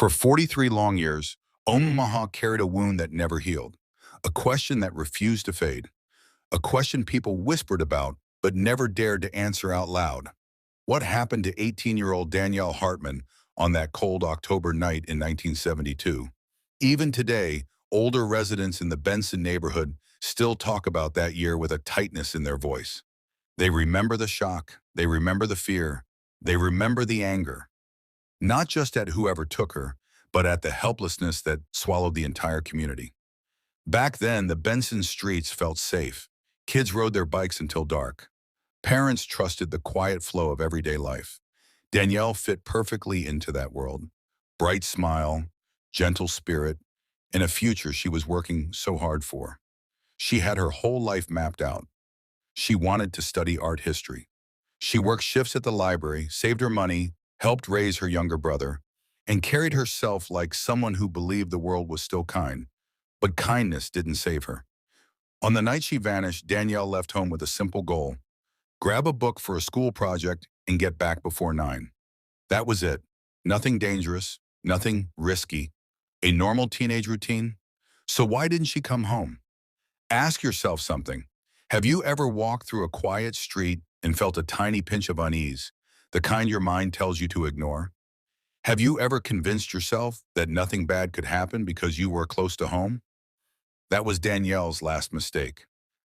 For 43 long years, Omaha carried a wound that never healed, a question that refused to fade, a question people whispered about but never dared to answer out loud. What happened to 18-year-old Danielle Hartman on that cold October night in 1972? Even today, older residents in the Benson neighborhood still talk about that year with a tightness in their voice. They remember the shock, they remember the fear, they remember the anger, not just at whoever took her, but at the helplessness that swallowed the entire community. Back then, the Benson streets felt safe. Kids rode their bikes until dark. Parents trusted the quiet flow of everyday life. Danielle fit perfectly into that world. Bright smile, gentle spirit, and a future she was working so hard for. She had her whole life mapped out. She wanted to study art history. She worked shifts at the library, saved her money, helped raise her younger brother, and carried herself like someone who believed the world was still kind. But kindness didn't save her. On the night she vanished, Danielle left home with a simple goal: grab a book for a school project and get back before 9. That was it. Nothing dangerous, nothing risky. A normal teenage routine. So why didn't she come home? Ask yourself something. Have you ever walked through a quiet street and felt a tiny pinch of unease, the kind your mind tells you to ignore? Have you ever convinced yourself that nothing bad could happen because you were close to home? That was Danielle's last mistake.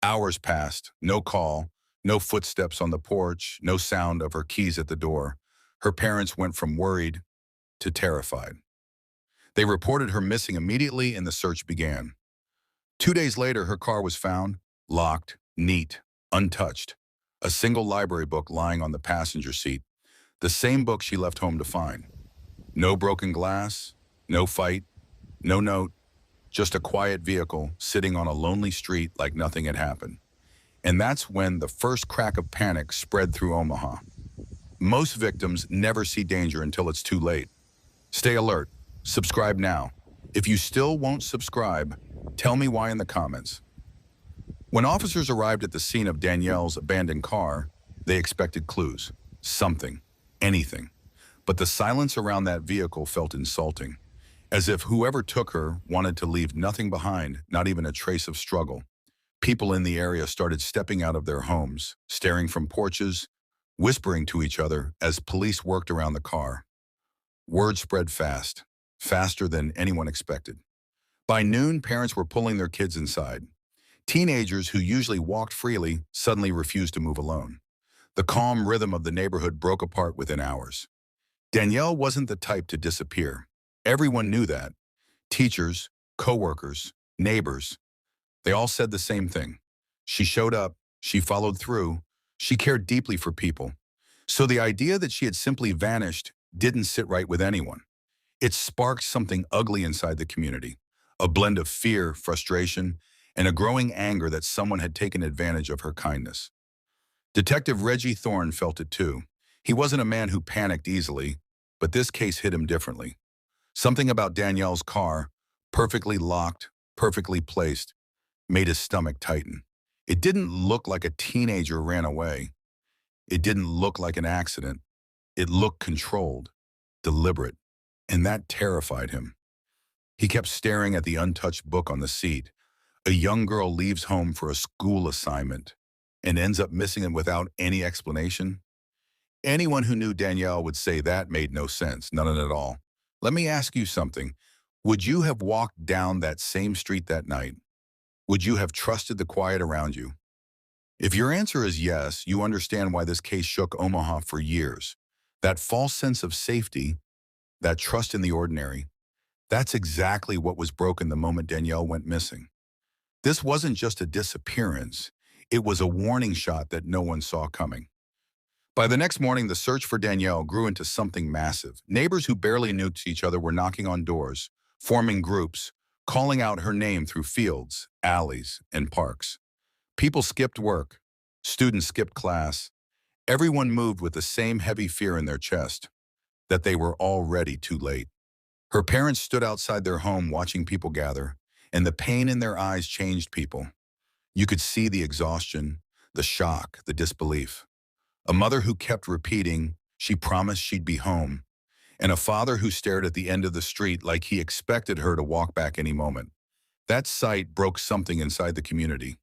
Hours passed, no call, no footsteps on the porch, no sound of her keys at the door. Her parents went from worried to terrified. They reported her missing immediately and the search began. 2 days later, her car was found, locked, neat, untouched. A single library book lying on the passenger seat, the same book she left home to find. No broken glass, no fight, no note, just a quiet vehicle sitting on a lonely street like nothing had happened. And that's when the first crack of panic spread through Omaha. Most victims never see danger until it's too late. Stay alert. Subscribe now. If you still won't subscribe, tell me why in the comments. When officers arrived at the scene of Danielle's abandoned car, they expected clues. Something. Anything. But the silence around that vehicle felt insulting, as if whoever took her wanted to leave nothing behind, not even a trace of struggle. People in the area started stepping out of their homes, staring from porches, whispering to each other as police worked around the car. Word spread fast, faster than anyone expected. By noon, parents were pulling their kids inside. Teenagers who usually walked freely suddenly refused to move alone. The calm rhythm of the neighborhood broke apart within hours. Danielle wasn't the type to disappear. Everyone knew that. Teachers, coworkers, neighbors, they all said the same thing. She showed up, she followed through, she cared deeply for people. So the idea that she had simply vanished didn't sit right with anyone. It sparked something ugly inside the community, a blend of fear, frustration, and a growing anger that someone had taken advantage of her kindness. Detective Reggie Thorne felt it too. He wasn't a man who panicked easily, but this case hit him differently. Something about Danielle's car, perfectly locked, perfectly placed, made his stomach tighten. It didn't look like a teenager ran away. It didn't look like an accident. It looked controlled, deliberate, and that terrified him. He kept staring at the untouched book on the seat. A young girl leaves home for a school assignment and ends up missing it without any explanation. Anyone who knew Danielle would say that made no sense, none at all. Let me ask you something. Would you have walked down that same street that night? Would you have trusted the quiet around you? If your answer is yes, you understand why this case shook Omaha for years. That false sense of safety, that trust in the ordinary, that's exactly what was broken the moment Danielle went missing. This wasn't just a disappearance. It was a warning shot that no one saw coming. By the next morning, the search for Danielle grew into something massive. Neighbors who barely knew each other were knocking on doors, forming groups, calling out her name through fields, alleys, and parks. People skipped work. Students skipped class. Everyone moved with the same heavy fear in their chest, that they were already too late. Her parents stood outside their home watching people gather, and the pain in their eyes changed people. You could see the exhaustion, the shock, the disbelief. A mother who kept repeating, she promised she'd be home, and a father who stared at the end of the street like he expected her to walk back any moment. That sight broke something inside the community.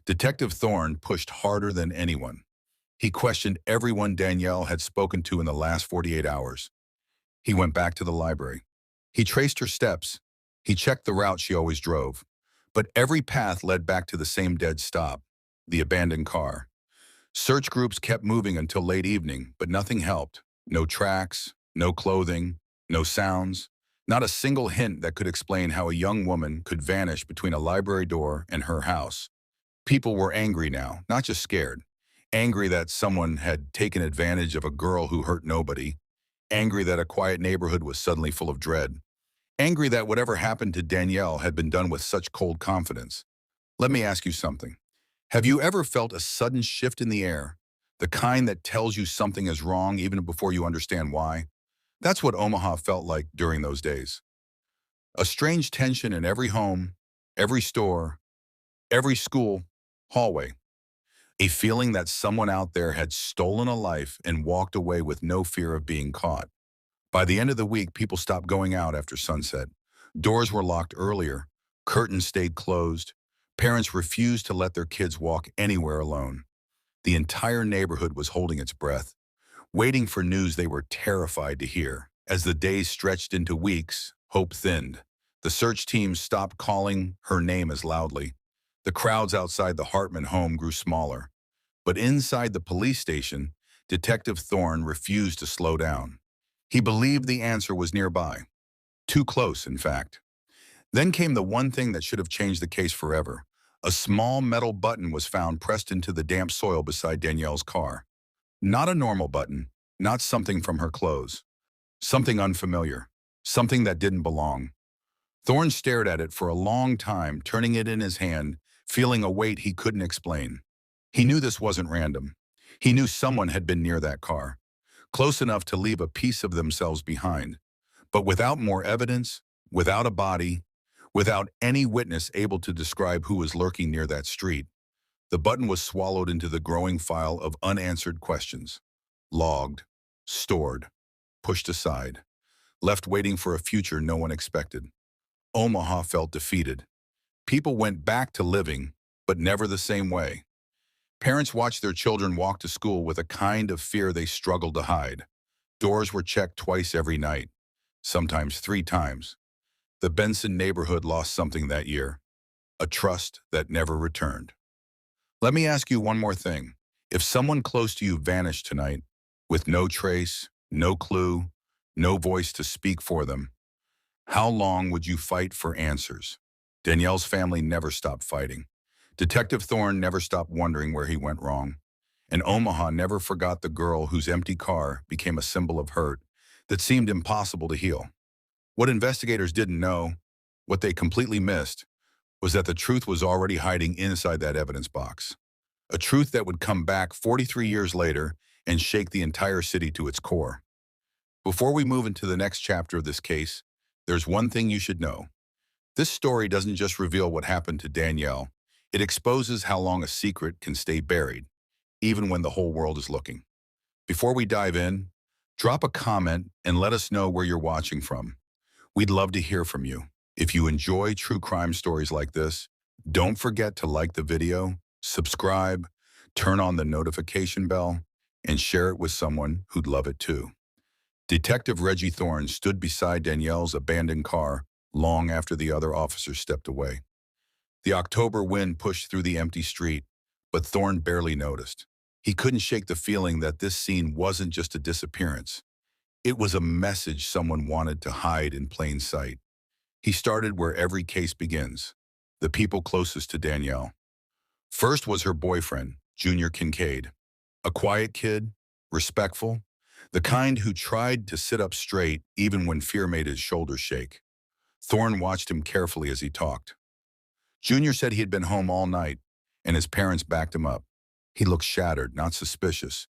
Detective Thorne pushed harder than anyone. He questioned everyone Danielle had spoken to in the last 48 hours. He went back to the library. He traced her steps. He checked the route she always drove. But every path led back to the same dead stop, the abandoned car. Search groups kept moving until late evening, but nothing helped. No tracks, no clothing, no sounds, not a single hint that could explain how a young woman could vanish between a library door and her house. People were angry now, not just scared. Angry that someone had taken advantage of a girl who hurt nobody. Angry that a quiet neighborhood was suddenly full of dread. Angry that whatever happened to Danielle had been done with such cold confidence. Let me ask you something. Have you ever felt a sudden shift in the air? The kind that tells you something is wrong even before you understand why? That's what Omaha felt like during those days. A strange tension in every home, every store, every school, hallway. A feeling that someone out there had stolen a life and walked away with no fear of being caught. By the end of the week, people stopped going out after sunset. Doors were locked earlier. Curtains stayed closed. Parents refused to let their kids walk anywhere alone. The entire neighborhood was holding its breath, waiting for news they were terrified to hear. As the days stretched into weeks, hope thinned. The search team stopped calling her name as loudly. The crowds outside the Hartman home grew smaller. But inside the police station, Detective Thorne refused to slow down. He believed the answer was nearby. Too close, in fact. Then came the one thing that should have changed the case forever. A small metal button was found pressed into the damp soil beside Danielle's car. Not a normal button, not something from her clothes. Something unfamiliar. Something that didn't belong. Thorne stared at it for a long time, turning it in his hand, feeling a weight he couldn't explain. He knew this wasn't random. He knew someone had been near that car, close enough to leave a piece of themselves behind. But without more evidence, without a body, without any witness able to describe who was lurking near that street, the button was swallowed into the growing file of unanswered questions. Logged, stored, pushed aside, left waiting for a future no one expected. Omaha felt defeated. People went back to living, but never the same way. Parents watched their children walk to school with a kind of fear they struggled to hide. Doors were checked twice every night, sometimes 3 times. The Benson neighborhood lost something that year, a trust that never returned. Let me ask you one more thing. If someone close to you vanished tonight, with no trace, no clue, no voice to speak for them, how long would you fight for answers? Danielle's family never stopped fighting. Detective Thorne never stopped wondering where he went wrong. And Omaha never forgot the girl whose empty car became a symbol of hurt that seemed impossible to heal. What investigators didn't know, what they completely missed, was that the truth was already hiding inside that evidence box. A truth that would come back 43 years later and shake the entire city to its core. Before we move into the next chapter of this case, there's one thing you should know. This story doesn't just reveal what happened to Danielle, it exposes how long a secret can stay buried, even when the whole world is looking. Before we dive in, drop a comment and let us know where you're watching from. We'd love to hear from you. If you enjoy true crime stories like this, don't forget to like the video, subscribe, turn on the notification bell, and share it with someone who'd love it too. Detective Reggie Thorne stood beside Danielle's abandoned car long after the other officers stepped away. The October wind pushed through the empty street, but Thorne barely noticed. He couldn't shake the feeling that this scene wasn't just a disappearance. It was a message someone wanted to hide in plain sight. He started where every case begins, the people closest to Danielle. First was her boyfriend, Junior Kincaid. A quiet kid, respectful, the kind who tried to sit up straight even when fear made his shoulders shake. Thorne watched him carefully as he talked. Junior said he had been home all night, and his parents backed him up. He looked shattered, not suspicious.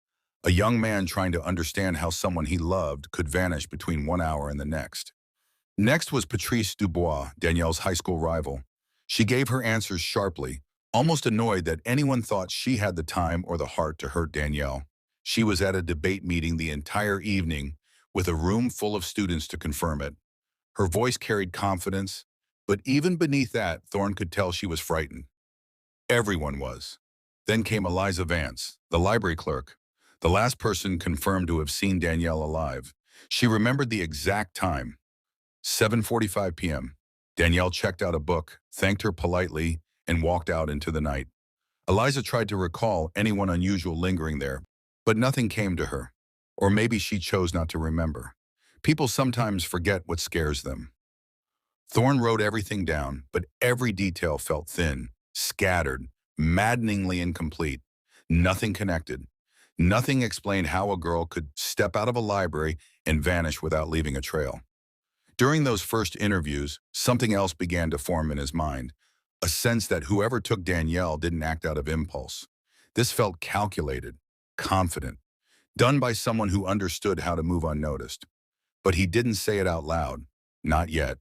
A young man trying to understand how someone he loved could vanish between 1 hour and the next. Next was Patrice Dubois, Danielle's high school rival. She gave her answers sharply, almost annoyed that anyone thought she had the time or the heart to hurt Danielle. She was at a debate meeting the entire evening, with a room full of students to confirm it. Her voice carried confidence, but even beneath that, Thorne could tell she was frightened. Everyone was. Then came Eliza Vance, the library clerk, the last person confirmed to have seen Danielle alive. She remembered the exact time, 7:45 p.m. Danielle checked out a book, thanked her politely, and walked out into the night. Eliza tried to recall anyone unusual lingering there, but nothing came to her. Or maybe she chose not to remember. People sometimes forget what scares them. Thorne wrote everything down, but every detail felt thin, scattered, maddeningly incomplete. Nothing connected. Nothing explained how a girl could step out of a library and vanish without leaving a trail. During those first interviews, something else began to form in his mind, a sense that whoever took Danielle didn't act out of impulse. This felt calculated, confident, done by someone who understood how to move unnoticed. But he didn't say it out loud, not yet,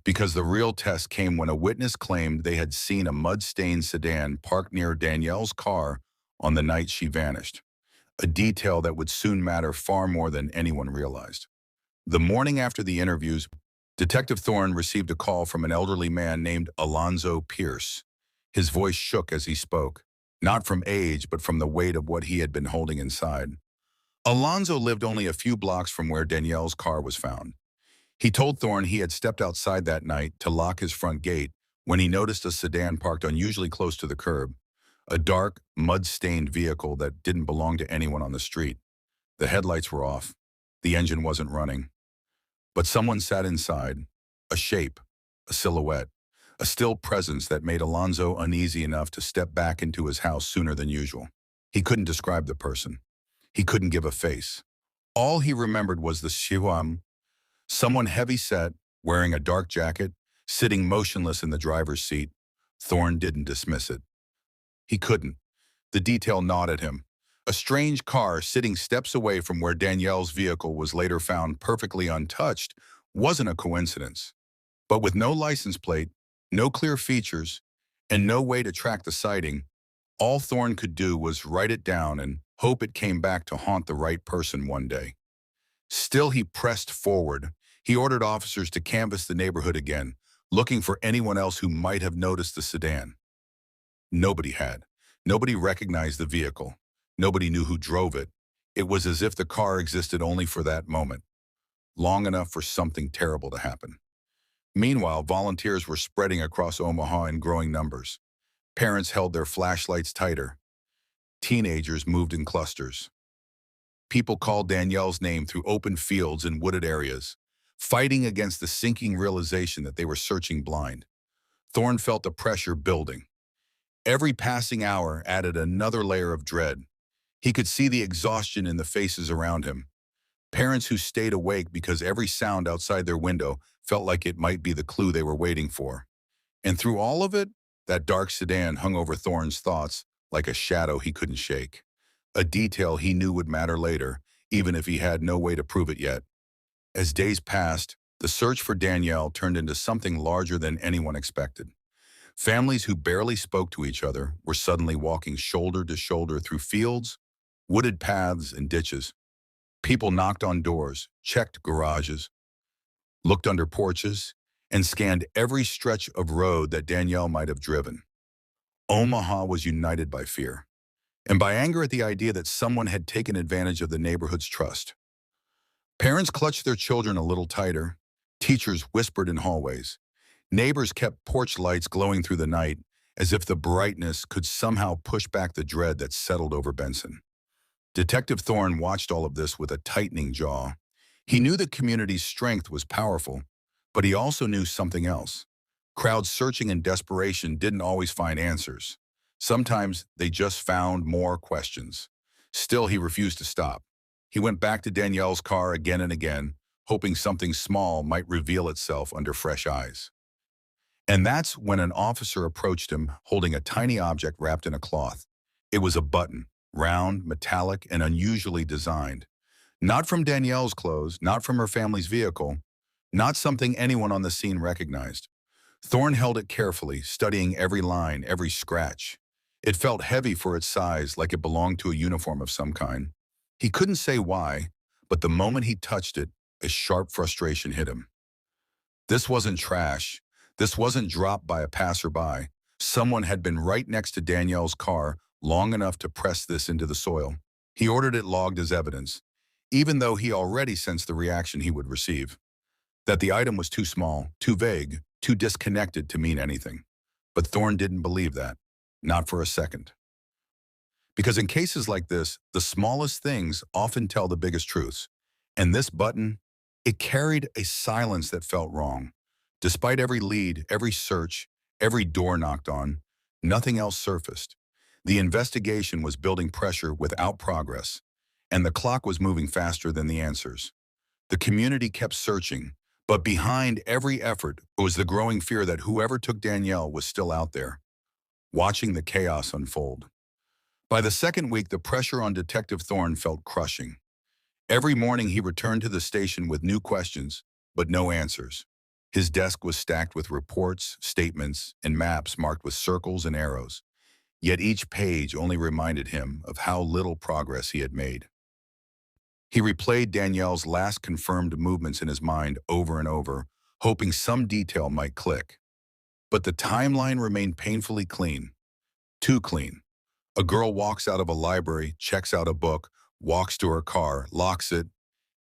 because the real test came when a witness claimed they had seen a mud-stained sedan parked near Danielle's car on the night she vanished, a detail that would soon matter far more than anyone realized. The morning after the interviews, Detective Thorne received a call from an elderly man named Alonzo Pierce. His voice shook as he spoke, not from age, but from the weight of what he had been holding inside. Alonzo lived only a few blocks from where Danielle's car was found. He told Thorne he had stepped outside that night to lock his front gate when he noticed a sedan parked unusually close to the curb, a dark, mud-stained vehicle that didn't belong to anyone on the street. The headlights were off. The engine wasn't running. But someone sat inside, a shape, a silhouette, a still presence that made Alonzo uneasy enough to step back into his house sooner than usual. He couldn't describe the person. He couldn't give a face. All he remembered was the shiwam, someone heavy-set, wearing a dark jacket, sitting motionless in the driver's seat. Thorne didn't dismiss it. He couldn't. The detail gnawed at him. A strange car sitting steps away from where Danielle's vehicle was later found perfectly untouched wasn't a coincidence. But with no license plate, no clear features, and no way to track the sighting, all Thorne could do was write it down and hope it came back to haunt the right person one day. Still, he pressed forward. He ordered officers to canvass the neighborhood again, looking for anyone else who might have noticed the sedan. Nobody had. Nobody recognized the vehicle. Nobody knew who drove it. It was as if the car existed only for that moment, long enough for something terrible to happen. Meanwhile, volunteers were spreading across Omaha in growing numbers. Parents held their flashlights tighter. Teenagers moved in clusters. People called Danielle's name through open fields and wooded areas, fighting against the sinking realization that they were searching blind. Thorne felt the pressure building. Every passing hour added another layer of dread. He could see the exhaustion in the faces around him. Parents who stayed awake because every sound outside their window felt like it might be the clue they were waiting for. And through all of it, that dark sedan hung over Thorne's thoughts like a shadow he couldn't shake. A detail he knew would matter later, even if he had no way to prove it yet. As days passed, the search for Danielle turned into something larger than anyone expected. Families who barely spoke to each other were suddenly walking shoulder to shoulder through fields, wooded paths, and ditches. People knocked on doors, checked garages, looked under porches, and scanned every stretch of road that Danielle might have driven. Omaha was united by fear, and by anger at the idea that someone had taken advantage of the neighborhood's trust. Parents clutched their children a little tighter. Teachers whispered in hallways. Neighbors kept porch lights glowing through the night, as if the brightness could somehow push back the dread that settled over Benson. Detective Thorne watched all of this with a tightening jaw. He knew the community's strength was powerful, but he also knew something else. Crowds searching in desperation didn't always find answers. Sometimes they just found more questions. Still, he refused to stop. He went back to Danielle's car again and again, hoping something small might reveal itself under fresh eyes. And that's when an officer approached him, holding a tiny object wrapped in a cloth. It was a button, round, metallic, and unusually designed. Not from Danielle's clothes, not from her family's vehicle, not something anyone on the scene recognized. Thorne held it carefully, studying every line, every scratch. It felt heavy for its size, like it belonged to a uniform of some kind. He couldn't say why, But the moment he touched it, a sharp frustration hit him. This wasn't trash. This wasn't dropped by a passerby. Someone had been right next to Danielle's car long enough to press this into the soil. He ordered it logged as evidence, even though he already sensed the reaction he would receive. That the item was too small, too vague, too disconnected to mean anything. But Thorne didn't believe that. Not for a second. Because in cases like this, the smallest things often tell the biggest truths. And this button, it carried a silence that felt wrong. Despite every lead, every search, every door knocked on, nothing else surfaced. The investigation was building pressure without progress, and the clock was moving faster than the answers. The community kept searching, but behind every effort was the growing fear that whoever took Danielle was still out there, watching the chaos unfold. By the second week, the pressure on Detective Thorne felt crushing. Every morning he returned to the station with new questions, but no answers. His desk was stacked with reports, statements, and maps marked with circles and arrows. Yet each page only reminded him of how little progress he had made. He replayed Danielle's last confirmed movements in his mind over and over, hoping some detail might click. But the timeline remained painfully clean. Too clean. A girl walks out of a library, checks out a book, walks to her car, locks it,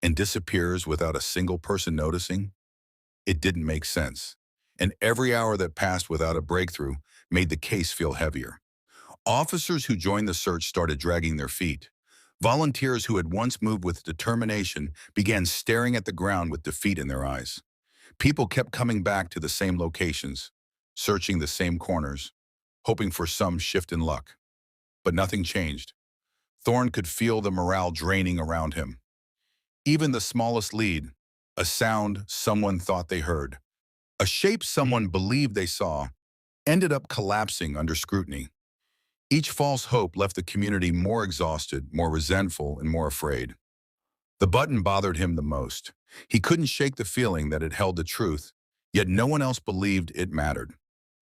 and disappears without a single person noticing. It didn't make sense. And every hour that passed without a breakthrough made the case feel heavier. Officers who joined the search started dragging their feet. Volunteers who had once moved with determination began staring at the ground with defeat in their eyes. People kept coming back to the same locations, searching the same corners, hoping for some shift in luck. But nothing changed. Thorne could feel the morale draining around him. Even the smallest lead, a sound someone thought they heard, a shape someone believed they saw, ended up collapsing under scrutiny. Each false hope left the community more exhausted, more resentful, and more afraid. The button bothered him the most. He couldn't shake the feeling that it held the truth, yet no one else believed it mattered.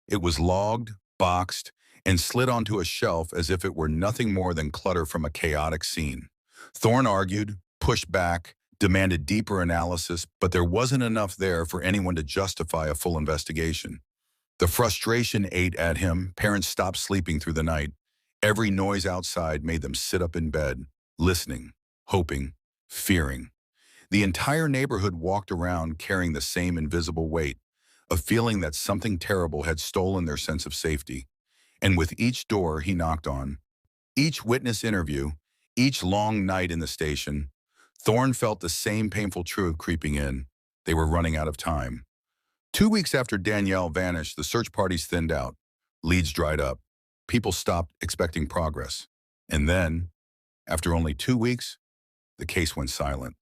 It was logged, boxed, and slid onto a shelf as if it were nothing more than clutter from a chaotic scene. Thorne argued, pushed back, demanded deeper analysis, but there wasn't enough there for anyone to justify a full investigation. The frustration ate at him. Parents stopped sleeping through the night. Every noise outside made them sit up in bed, listening, hoping, fearing. The entire neighborhood walked around carrying the same invisible weight, a feeling that something terrible had stolen their sense of safety. And with each door he knocked on, each witness interview, each long night in the station, Thorne felt the same painful truth creeping in. They were running out of time. 2 weeks after Danielle vanished, the search parties thinned out. Leads dried up. People stopped expecting progress. And then, after only 2 weeks, the case went silent.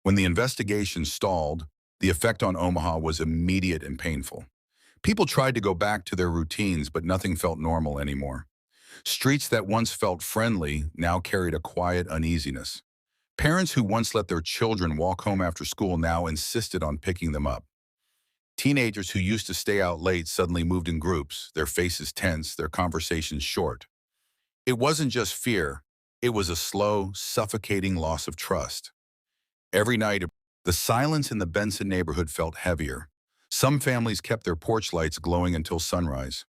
When the investigation stalled, the effect on Omaha was immediate and painful. People tried to go back to their routines, but nothing felt normal anymore. Streets that once felt friendly now carried a quiet uneasiness. Parents who once let their children walk home after school now insisted on picking them up. Teenagers who used to stay out late suddenly moved in groups, their faces tense, their conversations short. It wasn't just fear, it was a slow, suffocating loss of trust. Every night, the silence in the Benson neighborhood felt heavier. Some families kept their porch lights glowing until sunrise.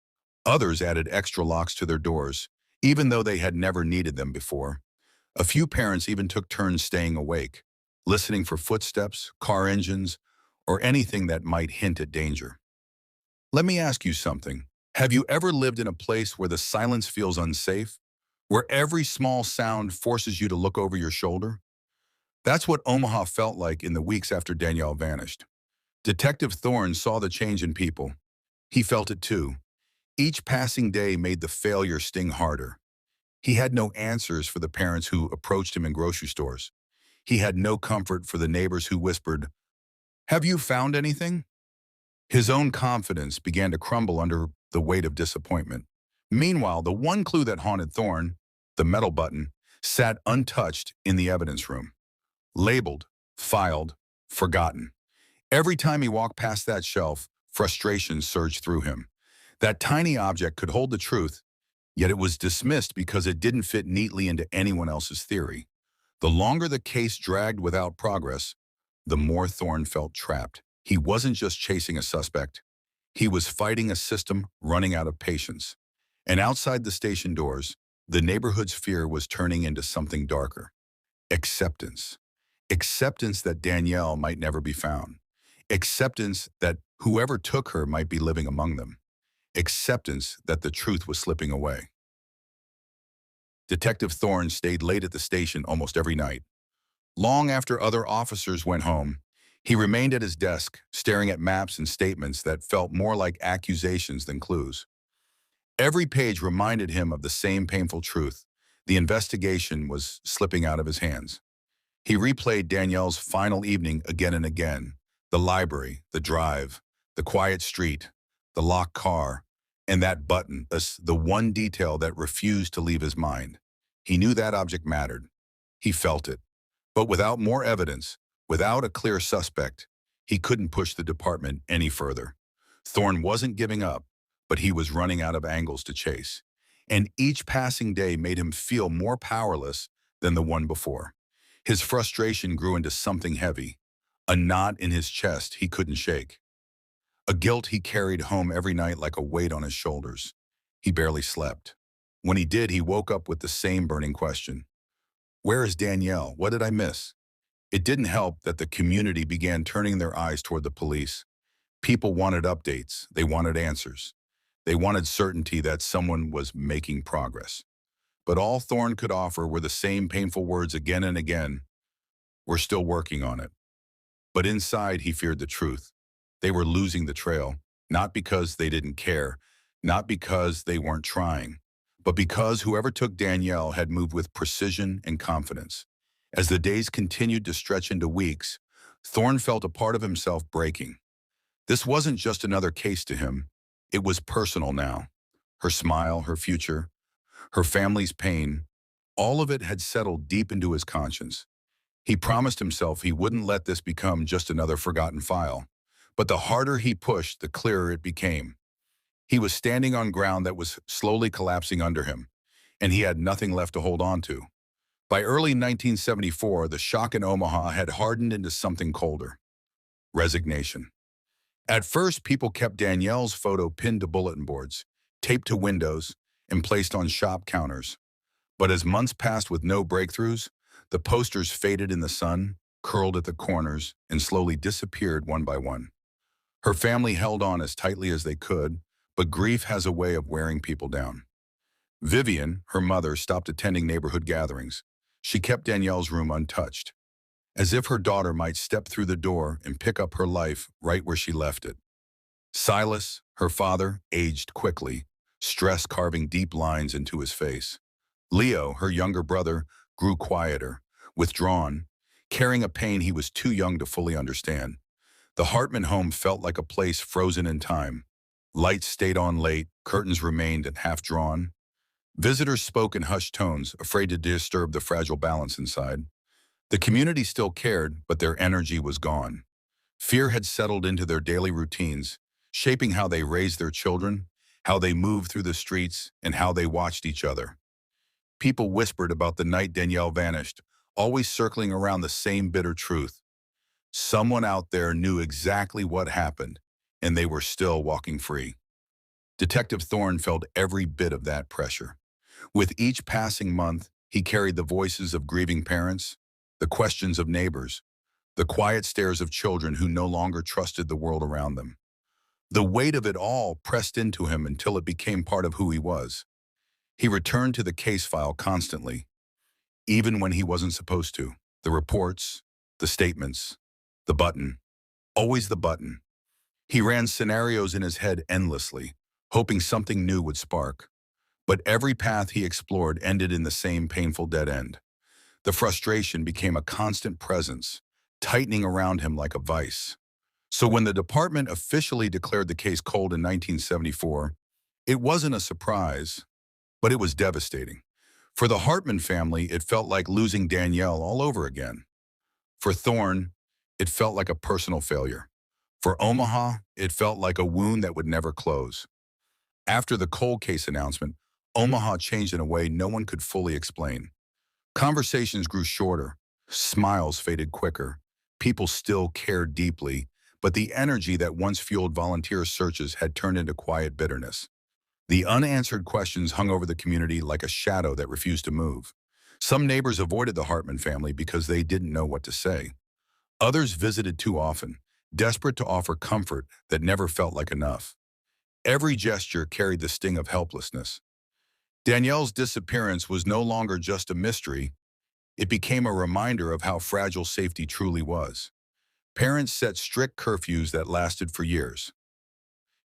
Others added extra locks to their doors, even though they had never needed them before. A few parents even took turns staying awake, listening for footsteps, car engines, or anything that might hint at danger. Let me ask you something. Have you ever lived in a place where the silence feels unsafe? Where every small sound forces you to look over your shoulder? That's what Omaha felt like in the weeks after Danielle vanished. Detective Thorne saw the change in people. He felt it too. Each passing day made the failure sting harder. He had no answers for the parents who approached him in grocery stores. He had no comfort for the neighbors who whispered, "Have you found anything?" His own confidence began to crumble under the weight of disappointment. Meanwhile, the one clue that haunted Thorne, the metal button, sat untouched in the evidence room. Labeled, filed, forgotten. Every time he walked past that shelf, frustration surged through him. That tiny object could hold the truth, yet it was dismissed because it didn't fit neatly into anyone else's theory. The longer the case dragged without progress, the more Thorne felt trapped. He wasn't just chasing a suspect. He was fighting a system running out of patience. And outside the station doors, the neighborhood's fear was turning into something darker. Acceptance. Acceptance that Danielle might never be found. Acceptance that whoever took her might be living among them. Acceptance that the truth was slipping away. Detective Thorne stayed late at the station almost every night. Long after other officers went home, he remained at his desk, staring at maps and statements that felt more like accusations than clues. Every page reminded him of the same painful truth. The investigation was slipping out of his hands. He replayed Danielle's final evening again and again. The library, the drive, the quiet street, the locked car, and that button, the one detail that refused to leave his mind. He knew that object mattered. He felt it. But without more evidence, without a clear suspect, he couldn't push the department any further. Thorne wasn't giving up, but he was running out of angles to chase. And each passing day made him feel more powerless than the one before. His frustration grew into something heavy, a knot in his chest he couldn't shake. A guilt he carried home every night like a weight on his shoulders. He barely slept. When he did, he woke up with the same burning question. Where is Danielle? What did I miss? It didn't help that the community began turning their eyes toward the police. People wanted updates. They wanted answers. They wanted certainty that someone was making progress. But all Thorne could offer were the same painful words again and again. We're still working on it. But inside, he feared the truth. They were losing the trail, not because they didn't care, not because they weren't trying, but because whoever took Danielle had moved with precision and confidence. As the days continued to stretch into weeks, Thorne felt a part of himself breaking. This wasn't just another case to him. It was personal now. Her smile, her future, her family's pain, all of it had settled deep into his conscience. He promised himself he wouldn't let this become just another forgotten file. But the harder he pushed, the clearer it became. He was standing on ground that was slowly collapsing under him, and he had nothing left to hold on to. By early 1974, the shock in Omaha had hardened into something colder. Resignation. At first, people kept Danielle's photo pinned to bulletin boards, taped to windows, and placed on shop counters. But as months passed with no breakthroughs, the posters faded in the sun, curled at the corners, and slowly disappeared one by one. Her family held on as tightly as they could, but grief has a way of wearing people down. Vivian, her mother, stopped attending neighborhood gatherings. She kept Danielle's room untouched, as if her daughter might step through the door and pick up her life right where she left it. Silas, her father, aged quickly, stress carving deep lines into his face. Leo, her younger brother, grew quieter, withdrawn, carrying a pain he was too young to fully understand. The Hartman home felt like a place frozen in time. Lights stayed on late, curtains remained at half-drawn. Visitors spoke in hushed tones, afraid to disturb the fragile balance inside. The community still cared, but their energy was gone. Fear had settled into their daily routines, shaping how they raised their children, how they moved through the streets, and how they watched each other. People whispered about the night Danielle vanished, always circling around the same bitter truth. Someone out there knew exactly what happened, and they were still walking free. Detective Thorne felt every bit of that pressure. With each passing month, he carried the voices of grieving parents, the questions of neighbors, the quiet stares of children who no longer trusted the world around them. The weight of it all pressed into him until it became part of who he was. He returned to the case file constantly, even when he wasn't supposed to. The reports, the statements, the button, always the button. He ran scenarios in his head endlessly, hoping something new would spark. But every path he explored ended in the same painful dead end. The frustration became a constant presence, tightening around him like a vice. So when the department officially declared the case cold in 1974, it wasn't a surprise, but it was devastating. For the Hartman family, it felt like losing Danielle all over again. For Thorne, it felt like a personal failure. For Omaha, it felt like a wound that would never close. After the cold case announcement, Omaha changed in a way no one could fully explain. Conversations grew shorter, smiles faded quicker. People still cared deeply, but the energy that once fueled volunteer searches had turned into quiet bitterness. The unanswered questions hung over the community like a shadow that refused to move. Some neighbors avoided the Hartman family because they didn't know what to say. Others visited too often, desperate to offer comfort that never felt like enough. Every gesture carried the sting of helplessness. Danielle's disappearance was no longer just a mystery, it became a reminder of how fragile safety truly was. Parents set strict curfews that lasted for years.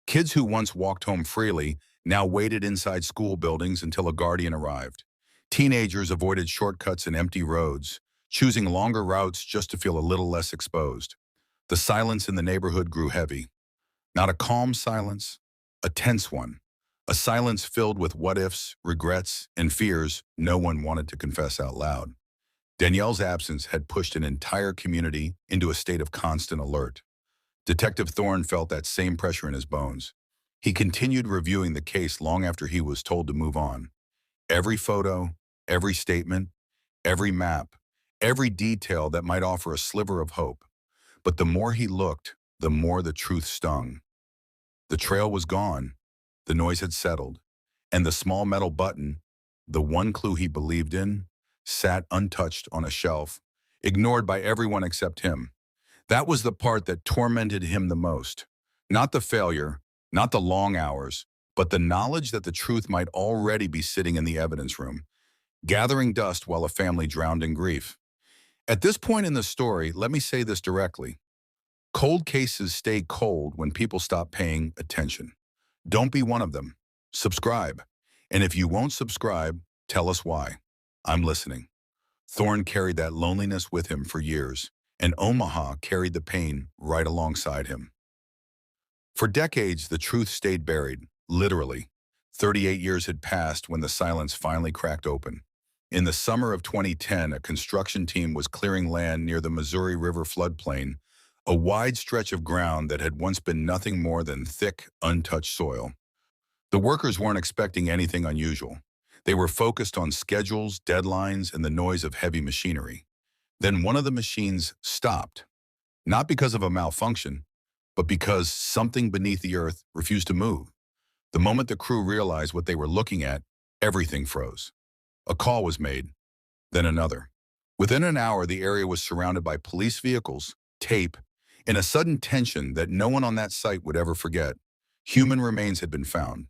Kids who once walked home freely now waited inside school buildings until a guardian arrived. Teenagers avoided shortcuts and empty roads, choosing longer routes just to feel a little less exposed. The silence in the neighborhood grew heavy. Not a calm silence, a tense one. A silence filled with what-ifs, regrets, and fears no one wanted to confess out loud. Danielle's absence had pushed an entire community into a state of constant alert. Detective Thorne felt that same pressure in his bones. He continued reviewing the case long after he was told to move on. Every photo, every statement, every map, every detail that might offer a sliver of hope. But the more he looked, the more the truth stung. The trail was gone, the noise had settled, and the small metal button, the one clue he believed in, sat untouched on a shelf, ignored by everyone except him. That was the part that tormented him the most. Not the failure, not the long hours, but the knowledge that the truth might already be sitting in the evidence room, gathering dust while a family drowned in grief. At this point in the story, let me say this directly. Cold cases stay cold when people stop paying attention. Don't be one of them. Subscribe. And if you won't subscribe, tell us why. I'm listening. Thorne carried that loneliness with him for years, and Omaha carried the pain right alongside him. For decades, the truth stayed buried, literally. 38 years had passed when the silence finally cracked open. In the summer of 2010, a construction team was clearing land near the Missouri River floodplain, a wide stretch of ground that had once been nothing more than thick, untouched soil. The workers weren't expecting anything unusual. They were focused on schedules, deadlines, and the noise of heavy machinery. Then one of the machines stopped, not because of a malfunction, but because something beneath the earth refused to move. The moment the crew realized what they were looking at, everything froze. A call was made, then another. Within an hour, the area was surrounded by police vehicles, tape, and a sudden tension that no one on that site would ever forget. Human remains had been found.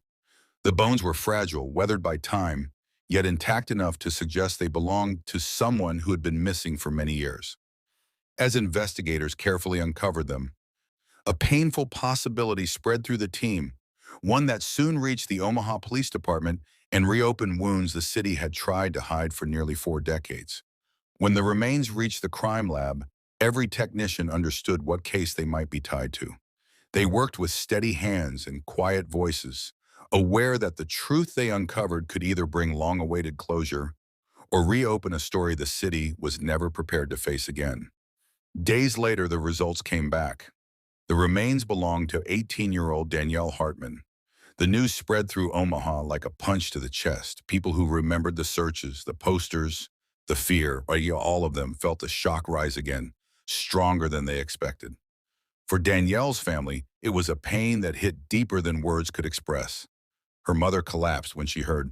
The bones were fragile, weathered by time, yet intact enough to suggest they belonged to someone who had been missing for many years. As investigators carefully uncovered them, a painful possibility spread through the team, one that soon reached the Omaha Police Department and reopened wounds the city had tried to hide for nearly 4 decades. When the remains reached the crime lab, every technician understood what case they might be tied to. They worked with steady hands and quiet voices, aware that the truth they uncovered could either bring long-awaited closure or reopen a story the city was never prepared to face again. Days later, the results came back. The remains belonged to 18-year-old Danielle Hartman. The news spread through Omaha like a punch to the chest. People who remembered the searches, the posters, the fear, all of them felt the shock rise again, stronger than they expected. For Danielle's family, it was a pain that hit deeper than words could express. Her mother collapsed when she heard.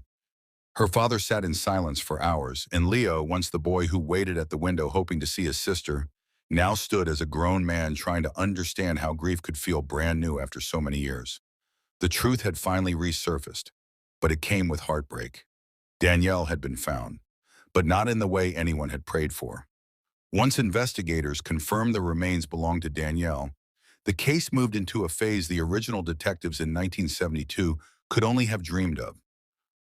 Her father sat in silence for hours, and Leo, once the boy who waited at the window hoping to see his sister, now stood as a grown man trying to understand how grief could feel brand new after so many years. The truth had finally resurfaced, but it came with heartbreak. Danielle had been found, but not in the way anyone had prayed for. Once investigators confirmed the remains belonged to Danielle, the case moved into a phase the original detectives in 1972 could only have dreamed of.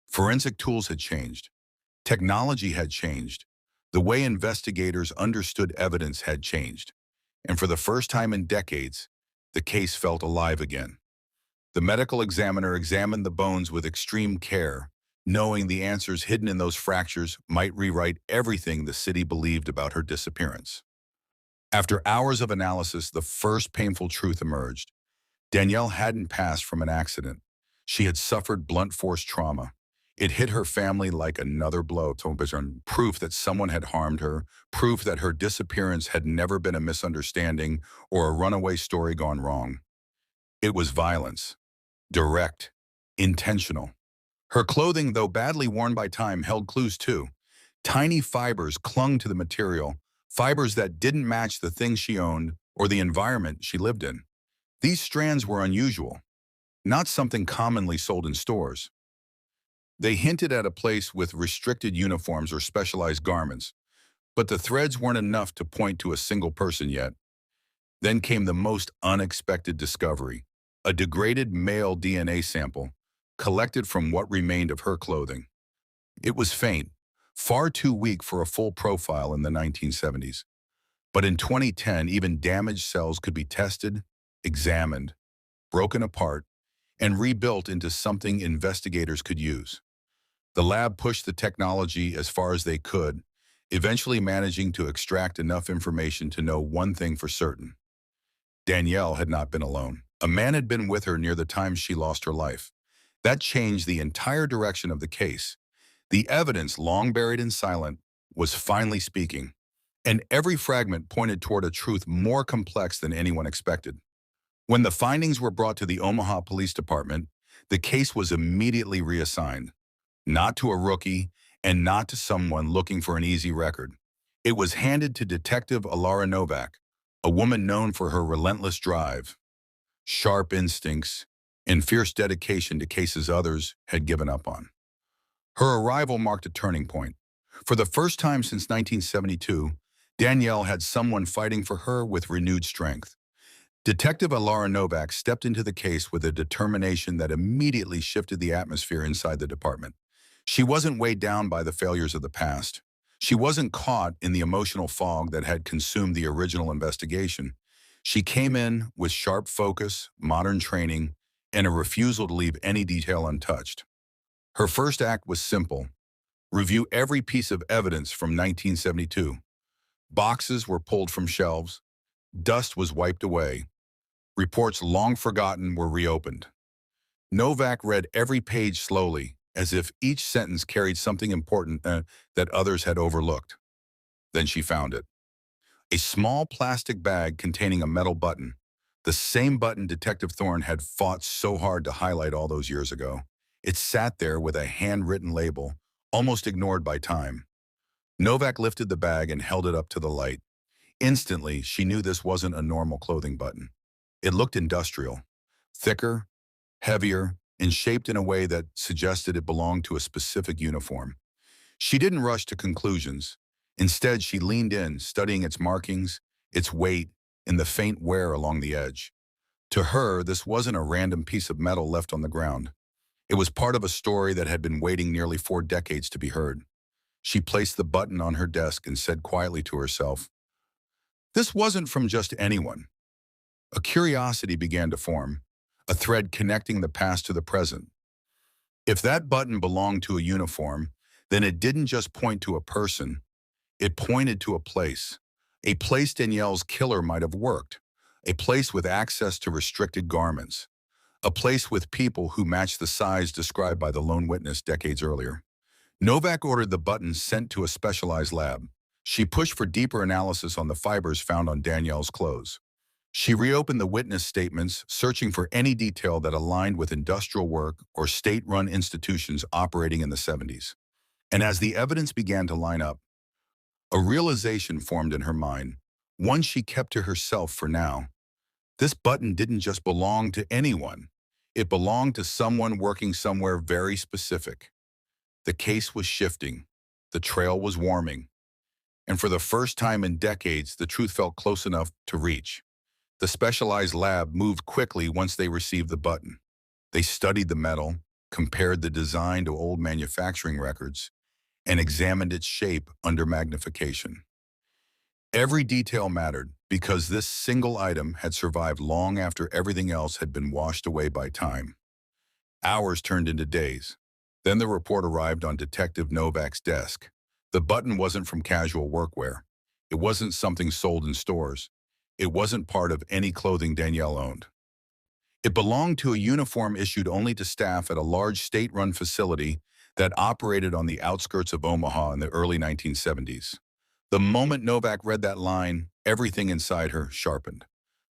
Forensic tools had changed. Technology had changed. The way investigators understood evidence had changed. And for the first time in decades, the case felt alive again. The medical examiner examined the bones with extreme care, knowing the answers hidden in those fractures might rewrite everything the city believed about her disappearance. After hours of analysis, the first painful truth emerged. Danielle hadn't passed from an accident. She had suffered blunt force trauma. It hit her family like another blow, proof that someone had harmed her, proof that her disappearance had never been a misunderstanding or a runaway story gone wrong. It was violence, direct, intentional. Her clothing, though badly worn by time, held clues too. Tiny fibers clung to the material, fibers that didn't match the things she owned or the environment she lived in. These strands were unusual, not something commonly sold in stores. They hinted at a place with restricted uniforms or specialized garments, but the threads weren't enough to point to a single person yet. Then came the most unexpected discovery, a degraded male DNA sample collected from what remained of her clothing. It was faint, far too weak for a full profile in the 1970s. But in 2010, even damaged cells could be tested, examined, broken apart, and rebuilt into something investigators could use. The lab pushed the technology as far as they could, eventually managing to extract enough information to know one thing for certain. Danielle had not been alone. A man had been with her near the time she lost her life. That changed the entire direction of the case. The evidence, long buried and silent, was finally speaking, and every fragment pointed toward a truth more complex than anyone expected. When the findings were brought to the Omaha Police Department, the case was immediately reassigned, not to a rookie and not to someone looking for an easy record. It was handed to Detective Alara Novak, a woman known for her relentless drive, sharp instincts, and fierce dedication to cases others had given up on. Her arrival marked a turning point. For the first time since 1972, Danielle had someone fighting for her with renewed strength. Detective Alara Novak stepped into the case with a determination that immediately shifted the atmosphere inside the department. She wasn't weighed down by the failures of the past. She wasn't caught in the emotional fog that had consumed the original investigation. She came in with sharp focus, modern training, and a refusal to leave any detail untouched. Her first act was simple: review every piece of evidence from 1972. Boxes were pulled from shelves, dust was wiped away, reports long forgotten were reopened. Novak read every page slowly, as if each sentence carried something important that others had overlooked. Then she found it. A small plastic bag containing a metal button, the same button Detective Thorne had fought so hard to highlight all those years ago. It sat there with a handwritten label, almost ignored by time. Novak lifted the bag and held it up to the light. Instantly, she knew this wasn't a normal clothing button. It looked industrial, thicker, heavier, and shaped in a way that suggested it belonged to a specific uniform. She didn't rush to conclusions. Instead, she leaned in, studying its markings, its weight, and the faint wear along the edge. To her, this wasn't a random piece of metal left on the ground. It was part of a story that had been waiting nearly 4 decades to be heard. She placed the button on her desk and said quietly to herself, "This wasn't from just anyone." A curiosity began to form, a thread connecting the past to the present. If that button belonged to a uniform, then it didn't just point to a person, it pointed to a place Danielle's killer might have worked, a place with access to restricted garments, a place with people who matched the size described by the lone witness decades earlier. Novak ordered the button sent to a specialized lab. She pushed for deeper analysis on the fibers found on Danielle's clothes. She reopened the witness statements, searching for any detail that aligned with industrial work or state-run institutions operating in the 70s. And as the evidence began to line up, a realization formed in her mind, one she kept to herself for now. This button didn't just belong to anyone. It belonged to someone working somewhere very specific. The case was shifting. The trail was warming. And for the first time in decades, the truth felt close enough to reach. The specialized lab moved quickly once they received the button. They studied the metal, compared the design to old manufacturing records, and examined its shape under magnification. Every detail mattered because this single item had survived long after everything else had been washed away by time. Hours turned into days. Then the report arrived on Detective Novak's desk. The button wasn't from casual workwear. It wasn't something sold in stores. It wasn't part of any clothing Danielle owned. It belonged to a uniform issued only to staff at a large state-run facility that operated on the outskirts of Omaha in the early 1970s. The moment Novak read that line, everything inside her sharpened.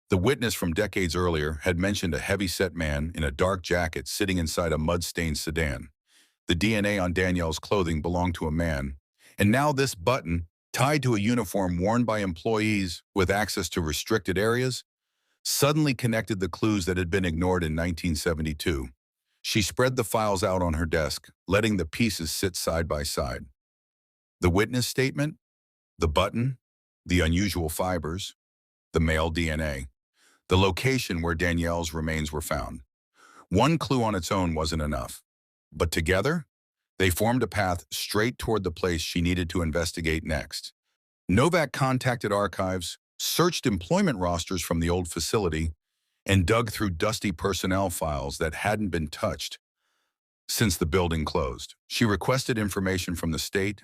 The witness from decades earlier had mentioned a heavy-set man in a dark jacket sitting inside a mud-stained sedan. The DNA on Danielle's clothing belonged to a man, and now this button, tied to a uniform worn by employees with access to restricted areas, suddenly connected the clues that had been ignored in 1972. She spread the files out on her desk, letting the pieces sit side by side. The witness statement, the button, the unusual fibers, the male DNA, the location where Danielle's remains were found. One clue on its own wasn't enough, but together, they formed a path straight toward the place she needed to investigate next. Novak contacted archives, searched employment rosters from the old facility, and dug through dusty personnel files that hadn't been touched since the building closed. She requested information from the state,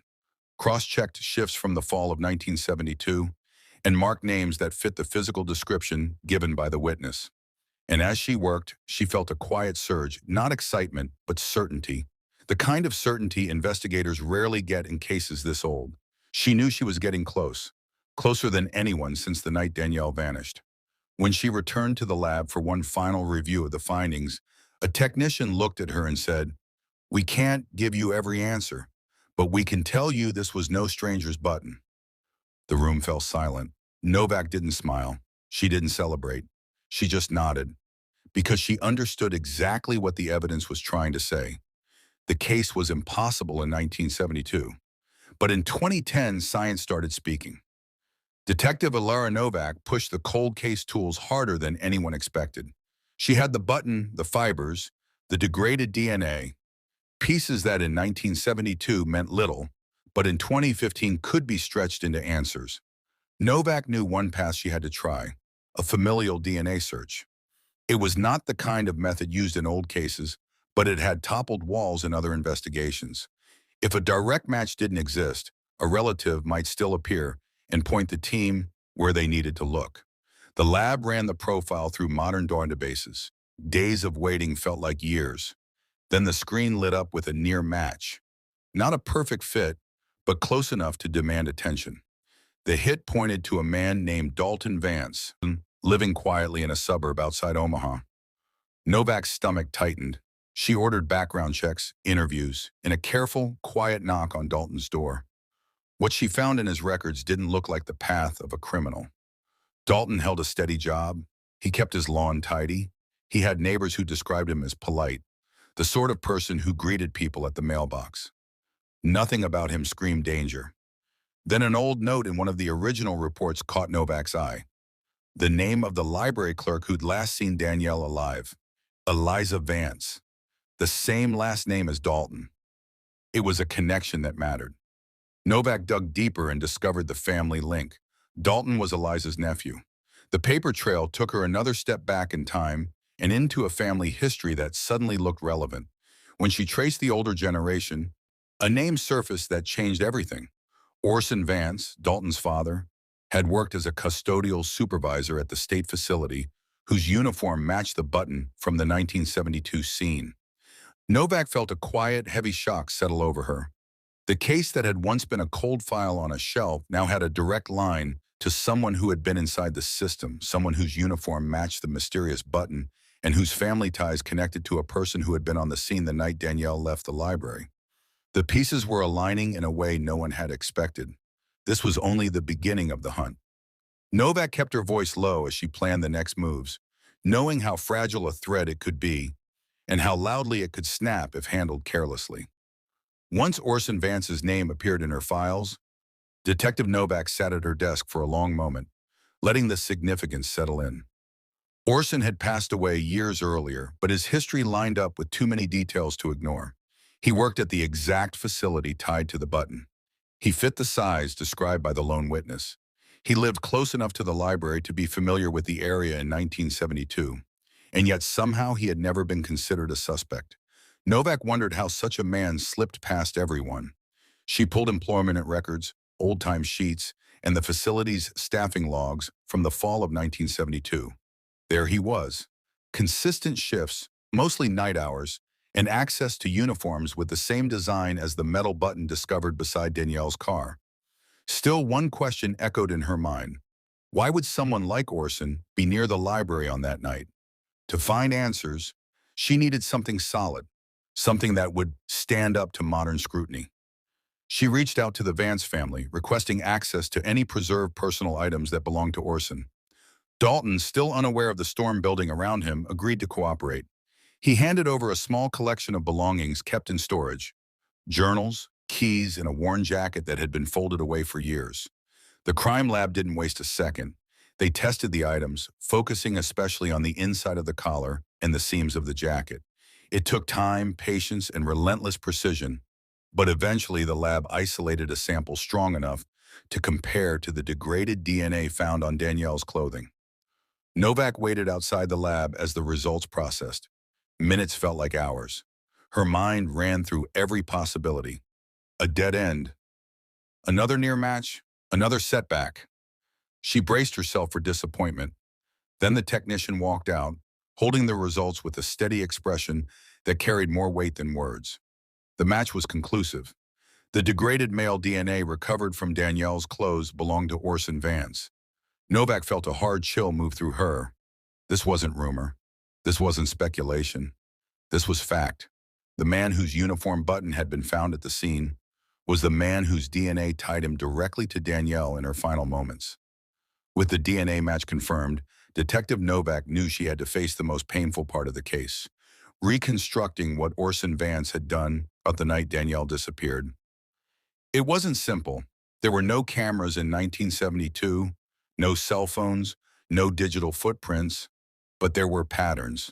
cross-checked shifts from the fall of 1972, and marked names that fit the physical description given by the witness. And as she worked, she felt a quiet surge, not excitement, but certainty. The kind of certainty investigators rarely get in cases this old. She knew she was getting close, closer than anyone since the night Danielle vanished. When she returned to the lab for one final review of the findings, a technician looked at her and said, "We can't give you every answer, but we can tell you this was no stranger's button." The room fell silent. Novak didn't smile. She didn't celebrate. She just nodded, because she understood exactly what the evidence was trying to say. The case was impossible in 1972. But in 2010, science started speaking. Detective Alara Novak pushed the cold case tools harder than anyone expected. She had the button, the fibers, the degraded DNA, pieces that in 1972 meant little, but in 2015 could be stretched into answers. Novak knew one path she had to try, a familial DNA search. It was not the kind of method used in old cases, but it had toppled walls in other investigations. If a direct match didn't exist, a relative might still appear and point the team where they needed to look. The lab ran the profile through modern databases. Days of waiting felt like years. Then the screen lit up with a near match. Not a perfect fit, but close enough to demand attention. The hit pointed to a man named Dalton Vance, living quietly in a suburb outside Omaha. Novak's stomach tightened. She ordered background checks, interviews, and a careful, quiet knock on Dalton's door. What she found in his records didn't look like the path of a criminal. Dalton held a steady job. He kept his lawn tidy. He had neighbors who described him as polite, the sort of person who greeted people at the mailbox. Nothing about him screamed danger. Then an old note in one of the original reports caught Novak's eye. The name of the library clerk who'd last seen Danielle alive, Eliza Vance. The same last name as Dalton. It was a connection that mattered. Novak dug deeper and discovered the family link. Dalton was Eliza's nephew. The paper trail took her another step back in time and into a family history that suddenly looked relevant. When she traced the older generation, a name surfaced that changed everything. Orson Vance, Dalton's father, had worked as a custodial supervisor at the state facility, whose uniform matched the button from the 1972 scene. Novak felt a quiet, heavy shock settle over her. The case that had once been a cold file on a shelf now had a direct line to someone who had been inside the system, someone whose uniform matched the mysterious button, and whose family ties connected to a person who had been on the scene the night Danielle left the library. The pieces were aligning in a way no one had expected. This was only the beginning of the hunt. Novak kept her voice low as she planned the next moves, knowing how fragile a thread it could be and how loudly it could snap if handled carelessly. Once Orson Vance's name appeared in her files, Detective Novak sat at her desk for a long moment, letting the significance settle in. Orson had passed away years earlier, but his history lined up with too many details to ignore. He worked at the exact facility tied to the button. He fit the size described by the lone witness. He lived close enough to the library to be familiar with the area in 1972, and yet somehow he had never been considered a suspect. Novak wondered how such a man slipped past everyone. She pulled employment records, old-time sheets, and the facility's staffing logs from the fall of 1972. There he was. Consistent shifts, mostly night hours, and access to uniforms with the same design as the metal button discovered beside Danielle's car. Still, one question echoed in her mind. Why would someone like Orson be near the library on that night? To find answers, she needed something solid, something that would stand up to modern scrutiny. She reached out to the Vance family, requesting access to any preserved personal items that belonged to Orson. Dalton, still unaware of the storm building around him, agreed to cooperate. He handed over a small collection of belongings kept in storage: journals, keys, and a worn jacket that had been folded away for years. The crime lab didn't waste a second. They tested the items, focusing especially on the inside of the collar and the seams of the jacket. It took time, patience, and relentless precision, but eventually the lab isolated a sample strong enough to compare to the degraded DNA found on Danielle's clothing. Novak waited outside the lab as the results processed. Minutes felt like hours. Her mind ran through every possibility. A dead end. Another near match. Another setback. She braced herself for disappointment. Then the technician walked out, holding the results with a steady expression that carried more weight than words. The match was conclusive. The degraded male DNA recovered from Danielle's clothes belonged to Orson Vance. Novak felt a hard chill move through her. This wasn't rumor. This wasn't speculation. This was fact. The man whose uniform button had been found at the scene was the man whose DNA tied him directly to Danielle in her final moments. With the DNA match confirmed, Detective Novak knew she had to face the most painful part of the case: reconstructing what Orson Vance had done on the night Danielle disappeared. It wasn't simple. There were no cameras in 1972, no cell phones, no digital footprints, but there were patterns.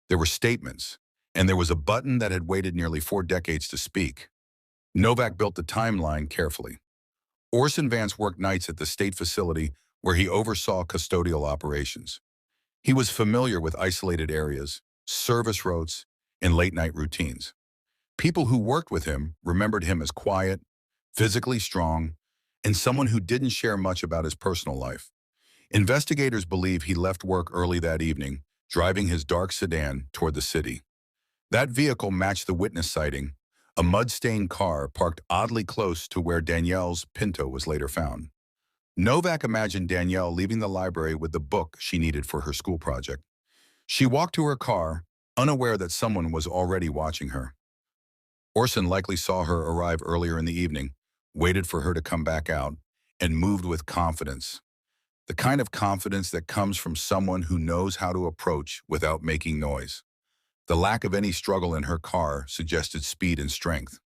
There were statements, and there was a button that had waited nearly 4 decades to speak. Novak built the timeline carefully. Orson Vance worked nights at the state facility where he oversaw custodial operations. He was familiar with isolated areas, service routes, and late-night routines. People who worked with him remembered him as quiet, physically strong, and someone who didn't share much about his personal life. Investigators believe he left work early that evening, driving his dark sedan toward the city. That vehicle matched the witness sighting, a mud-stained car parked oddly close to where Danielle's Pinto was later found. Novak imagined Danielle leaving the library with the book she needed for her school project. She walked to her car, unaware that someone was already watching her. Orson likely saw her arrive earlier in the evening, waited for her to come back out, and moved with confidence. The kind of confidence that comes from someone who knows how to approach without making noise. The lack of any struggle in her car suggested speed and strength.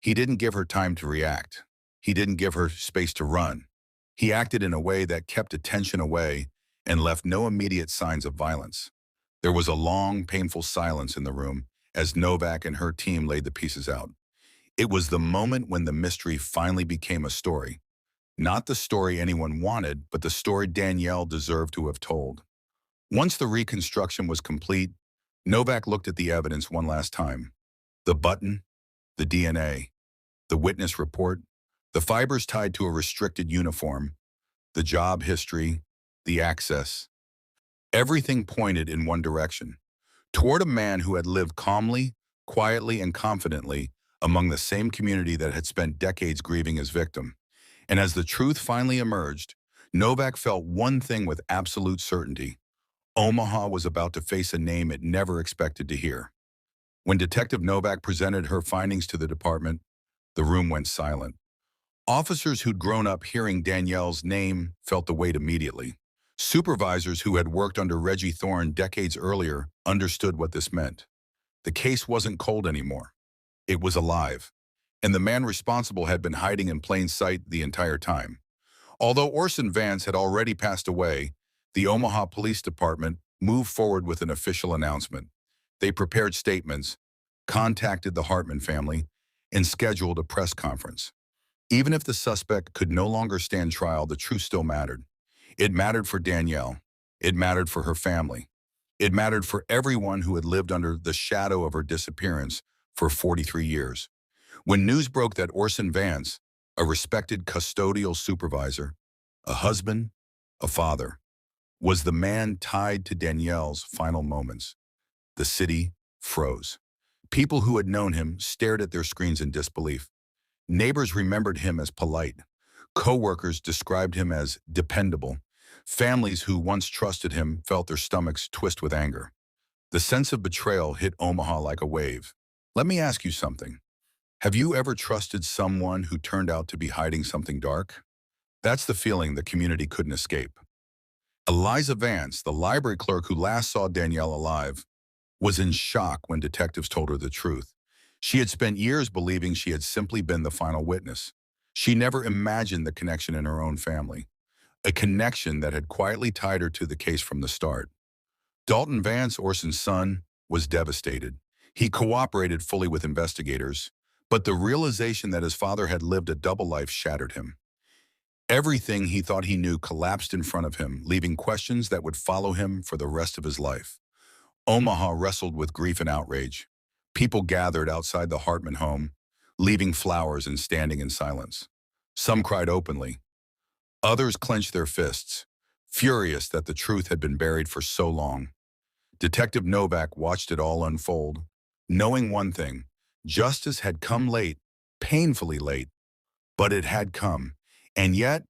He didn't give her time to react. He didn't give her space to run. He acted in a way that kept attention away and left no immediate signs of violence. There was a long, painful silence in the room as Novak and her team laid the pieces out. It was the moment when the mystery finally became a story. Not the story anyone wanted, but the story Danielle deserved to have told. Once the reconstruction was complete, Novak looked at the evidence one last time. The button, the DNA, the witness report, the fibers tied to a restricted uniform, the job history, the access. Everything pointed in one direction, toward a man who had lived calmly, quietly, and confidently among the same community that had spent decades grieving his victim. And as the truth finally emerged, Novak felt one thing with absolute certainty: Omaha was about to face a name it never expected to hear. When Detective Novak presented her findings to the department, the room went silent. Officers who'd grown up hearing Danielle's name felt the weight immediately. Supervisors who had worked under Reggie Thorne decades earlier understood what this meant. The case wasn't cold anymore. It was alive, and the man responsible had been hiding in plain sight the entire time. Although Orson Vance had already passed away, the Omaha Police Department moved forward with an official announcement. They prepared statements, contacted the Hartman family, and scheduled a press conference. Even if the suspect could no longer stand trial, the truth still mattered. It mattered for Danielle. It mattered for her family. It mattered for everyone who had lived under the shadow of her disappearance for 43 years. When news broke that Orson Vance, a respected custodial supervisor, a husband, a father, was the man tied to Danielle's final moments, the city froze. People who had known him stared at their screens in disbelief. Neighbors remembered him as polite. Coworkers described him as dependable. Families who once trusted him felt their stomachs twist with anger. The sense of betrayal hit Omaha like a wave. Let me ask you something. Have you ever trusted someone who turned out to be hiding something dark? That's the feeling the community couldn't escape. Eliza Vance, the library clerk who last saw Danielle alive, was in shock when detectives told her the truth. She had spent years believing she had simply been the final witness. She never imagined the connection in her own family, a connection that had quietly tied her to the case from the start. Dalton Vance, Orson's son, was devastated. He cooperated fully with investigators, but the realization that his father had lived a double life shattered him. Everything he thought he knew collapsed in front of him, leaving questions that would follow him for the rest of his life. Omaha wrestled with grief and outrage. People gathered outside the Hartman home, leaving flowers and standing in silence. Some cried openly. Others clenched their fists, furious that the truth had been buried for so long. Detective Novak watched it all unfold, knowing one thing: justice had come late, painfully late, but it had come. And yet,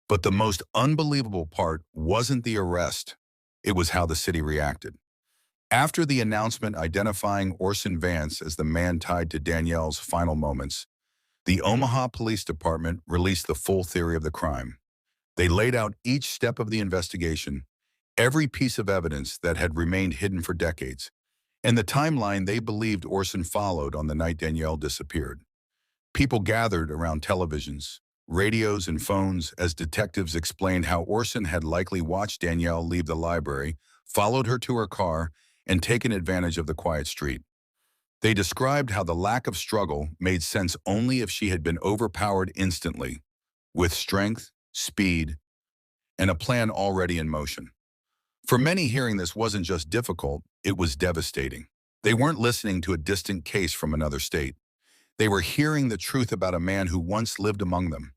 but the most unbelievable part wasn't the arrest. It was how the city reacted. After the announcement identifying Orson Vance as the man tied to Danielle's final moments, the Omaha Police Department released the full theory of the crime. They laid out each step of the investigation, every piece of evidence that had remained hidden for decades, and the timeline they believed Orson followed on the night Danielle disappeared. People gathered around televisions, radios, and phones as detectives explained how Orson had likely watched Danielle leave the library, followed her to her car, and taken advantage of the quiet street. They described how the lack of struggle made sense only if she had been overpowered instantly, with strength, speed, and a plan already in motion. For many, hearing this wasn't just difficult, it was devastating. They weren't listening to a distant case from another state. They were hearing the truth about a man who once lived among them.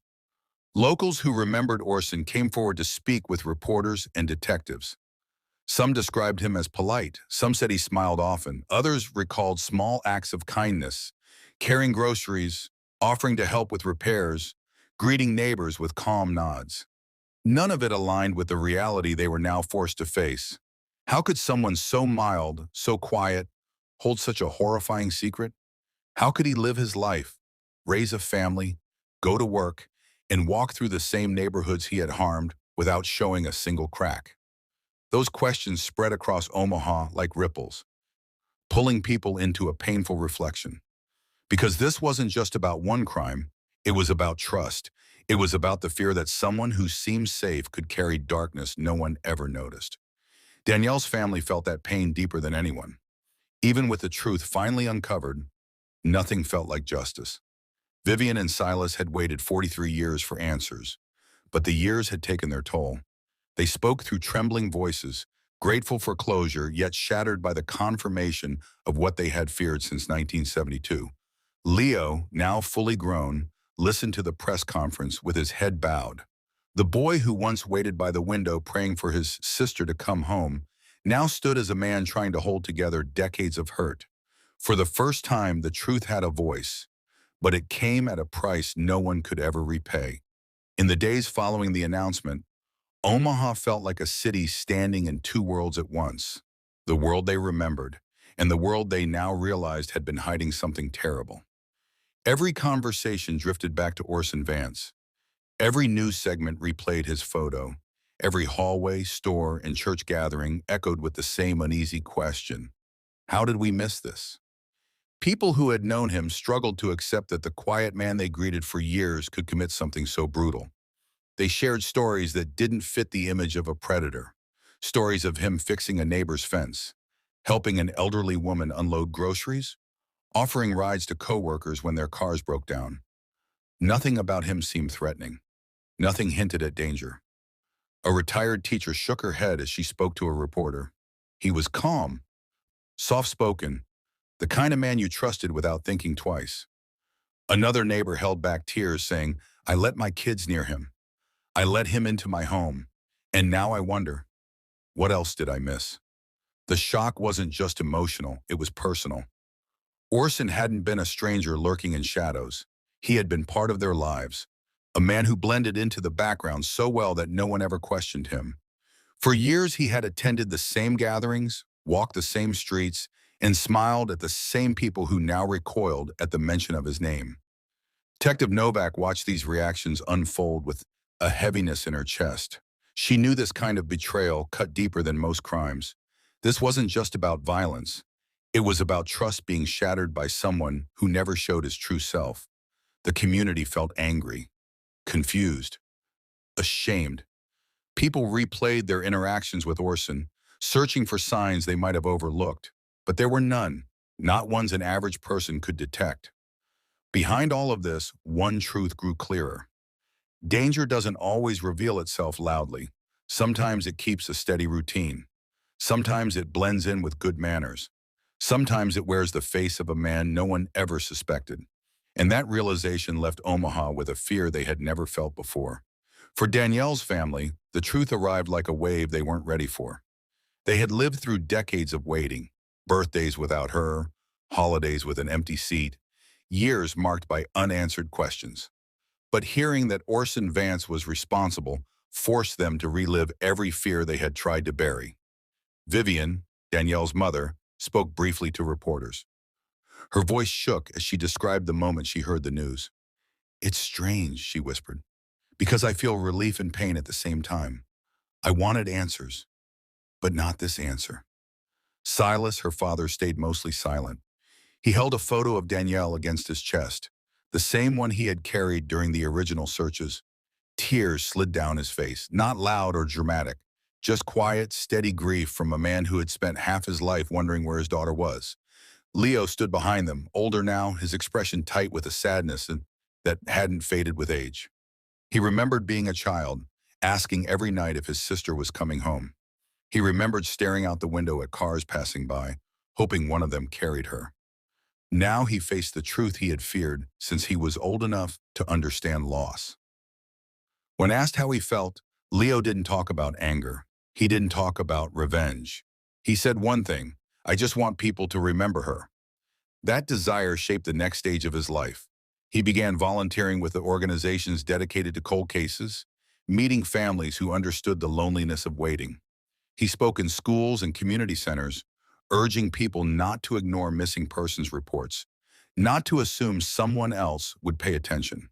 Locals who remembered Orson came forward to speak with reporters and detectives. Some described him as polite, some said he smiled often, others recalled small acts of kindness, carrying groceries, offering to help with repairs, greeting neighbors with calm nods. None of it aligned with the reality they were now forced to face. How could someone so mild, so quiet, hold such a horrifying secret? How could he live his life, raise a family, go to work, and walk through the same neighborhoods he had harmed without showing a single crack? Those questions spread across Omaha like ripples, pulling people into a painful reflection. Because this wasn't just about one crime, it was about trust. It was about the fear that someone who seemed safe could carry darkness no one ever noticed. Danielle's family felt that pain deeper than anyone. Even with the truth finally uncovered, nothing felt like justice. Vivian and Silas had waited 43 years for answers, but the years had taken their toll. They spoke through trembling voices, grateful for closure, yet shattered by the confirmation of what they had feared since 1972. Leo, now fully grown, listened to the press conference with his head bowed. The boy who once waited by the window praying for his sister to come home now stood as a man trying to hold together decades of hurt. For the first time, the truth had a voice, but it came at a price no one could ever repay. In the days following the announcement, Omaha felt like a city standing in two worlds at once: the world they remembered and the world they now realized had been hiding something terrible. Every conversation drifted back to Orson Vance. Every news segment replayed his photo. Every hallway, store, and church gathering echoed with the same uneasy question: how did we miss this? People who had known him struggled to accept that the quiet man they greeted for years could commit something so brutal. They shared stories that didn't fit the image of a predator. Stories of him fixing a neighbor's fence, helping an elderly woman unload groceries, offering rides to coworkers when their cars broke down. Nothing about him seemed threatening. Nothing hinted at danger. A retired teacher shook her head as she spoke to a reporter. He was calm, soft-spoken, the kind of man you trusted without thinking twice. Another neighbor held back tears, saying, "I let my kids near him. I let him into my home. And now I wonder, what else did I miss?" The shock wasn't just emotional, it was personal. Orson hadn't been a stranger lurking in shadows. He had been part of their lives, a man who blended into the background so well that no one ever questioned him. For years, he had attended the same gatherings, walked the same streets, and smiled at the same people who now recoiled at the mention of his name. Detective Novak watched these reactions unfold with a heaviness in her chest. She knew this kind of betrayal cut deeper than most crimes. This wasn't just about violence. It was about trust being shattered by someone who never showed his true self. The community felt angry, confused, ashamed. People replayed their interactions with Orson, searching for signs they might have overlooked. But there were none, not ones an average person could detect. Behind all of this, one truth grew clearer. Danger doesn't always reveal itself loudly. Sometimes it keeps a steady routine. Sometimes it blends in with good manners. Sometimes it wears the face of a man no one ever suspected. And that realization left Omaha with a fear they had never felt before. For Danielle's family, the truth arrived like a wave they weren't ready for. They had lived through decades of waiting, birthdays without her, holidays with an empty seat, years marked by unanswered questions. But hearing that Orson Vance was responsible forced them to relive every fear they had tried to bury. Vivian, Danielle's mother, spoke briefly to reporters. Her voice shook as she described the moment she heard the news. "It's strange," she whispered, "because I feel relief and pain at the same time. I wanted answers, but not this answer." Silas, her father, stayed mostly silent. He held a photo of Danielle against his chest, the same one he had carried during the original searches. Tears slid down his face, not loud or dramatic, just quiet, steady grief from a man who had spent half his life wondering where his daughter was. Leo stood behind them, older now, his expression tight with a sadness that hadn't faded with age. He remembered being a child, asking every night if his sister was coming home. He remembered staring out the window at cars passing by, hoping one of them carried her. Now he faced the truth he had feared since he was old enough to understand loss. When asked how he felt, Leo didn't talk about anger. He didn't talk about revenge. He said one thing: "I just want people to remember her." That desire shaped the next stage of his life. He began volunteering with the organizations dedicated to cold cases, meeting families who understood the loneliness of waiting. He spoke in schools and community centers, urging people not to ignore missing persons reports, not to assume someone else would pay attention.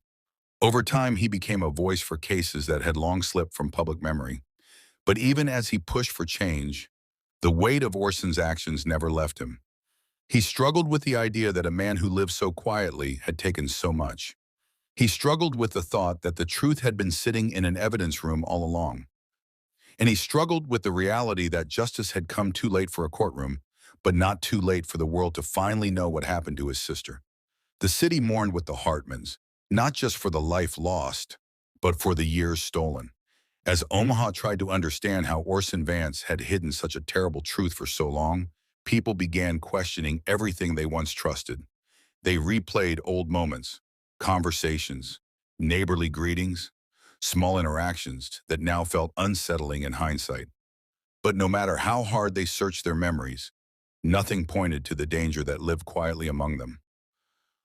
Over time, he became a voice for cases that had long slipped from public memory. But even as he pushed for change, the weight of Orson's actions never left him. He struggled with the idea that a man who lived so quietly had taken so much. He struggled with the thought that the truth had been sitting in an evidence room all along. And he struggled with the reality that justice had come too late for a courtroom, but not too late for the world to finally know what happened to his sister. The city mourned with the Hartmans, not just for the life lost, but for the years stolen. As Omaha tried to understand how Orson Vance had hidden such a terrible truth for so long, people began questioning everything they once trusted. They replayed old moments, conversations, neighborly greetings, small interactions that now felt unsettling in hindsight. But no matter how hard they searched their memories, nothing pointed to the danger that lived quietly among them.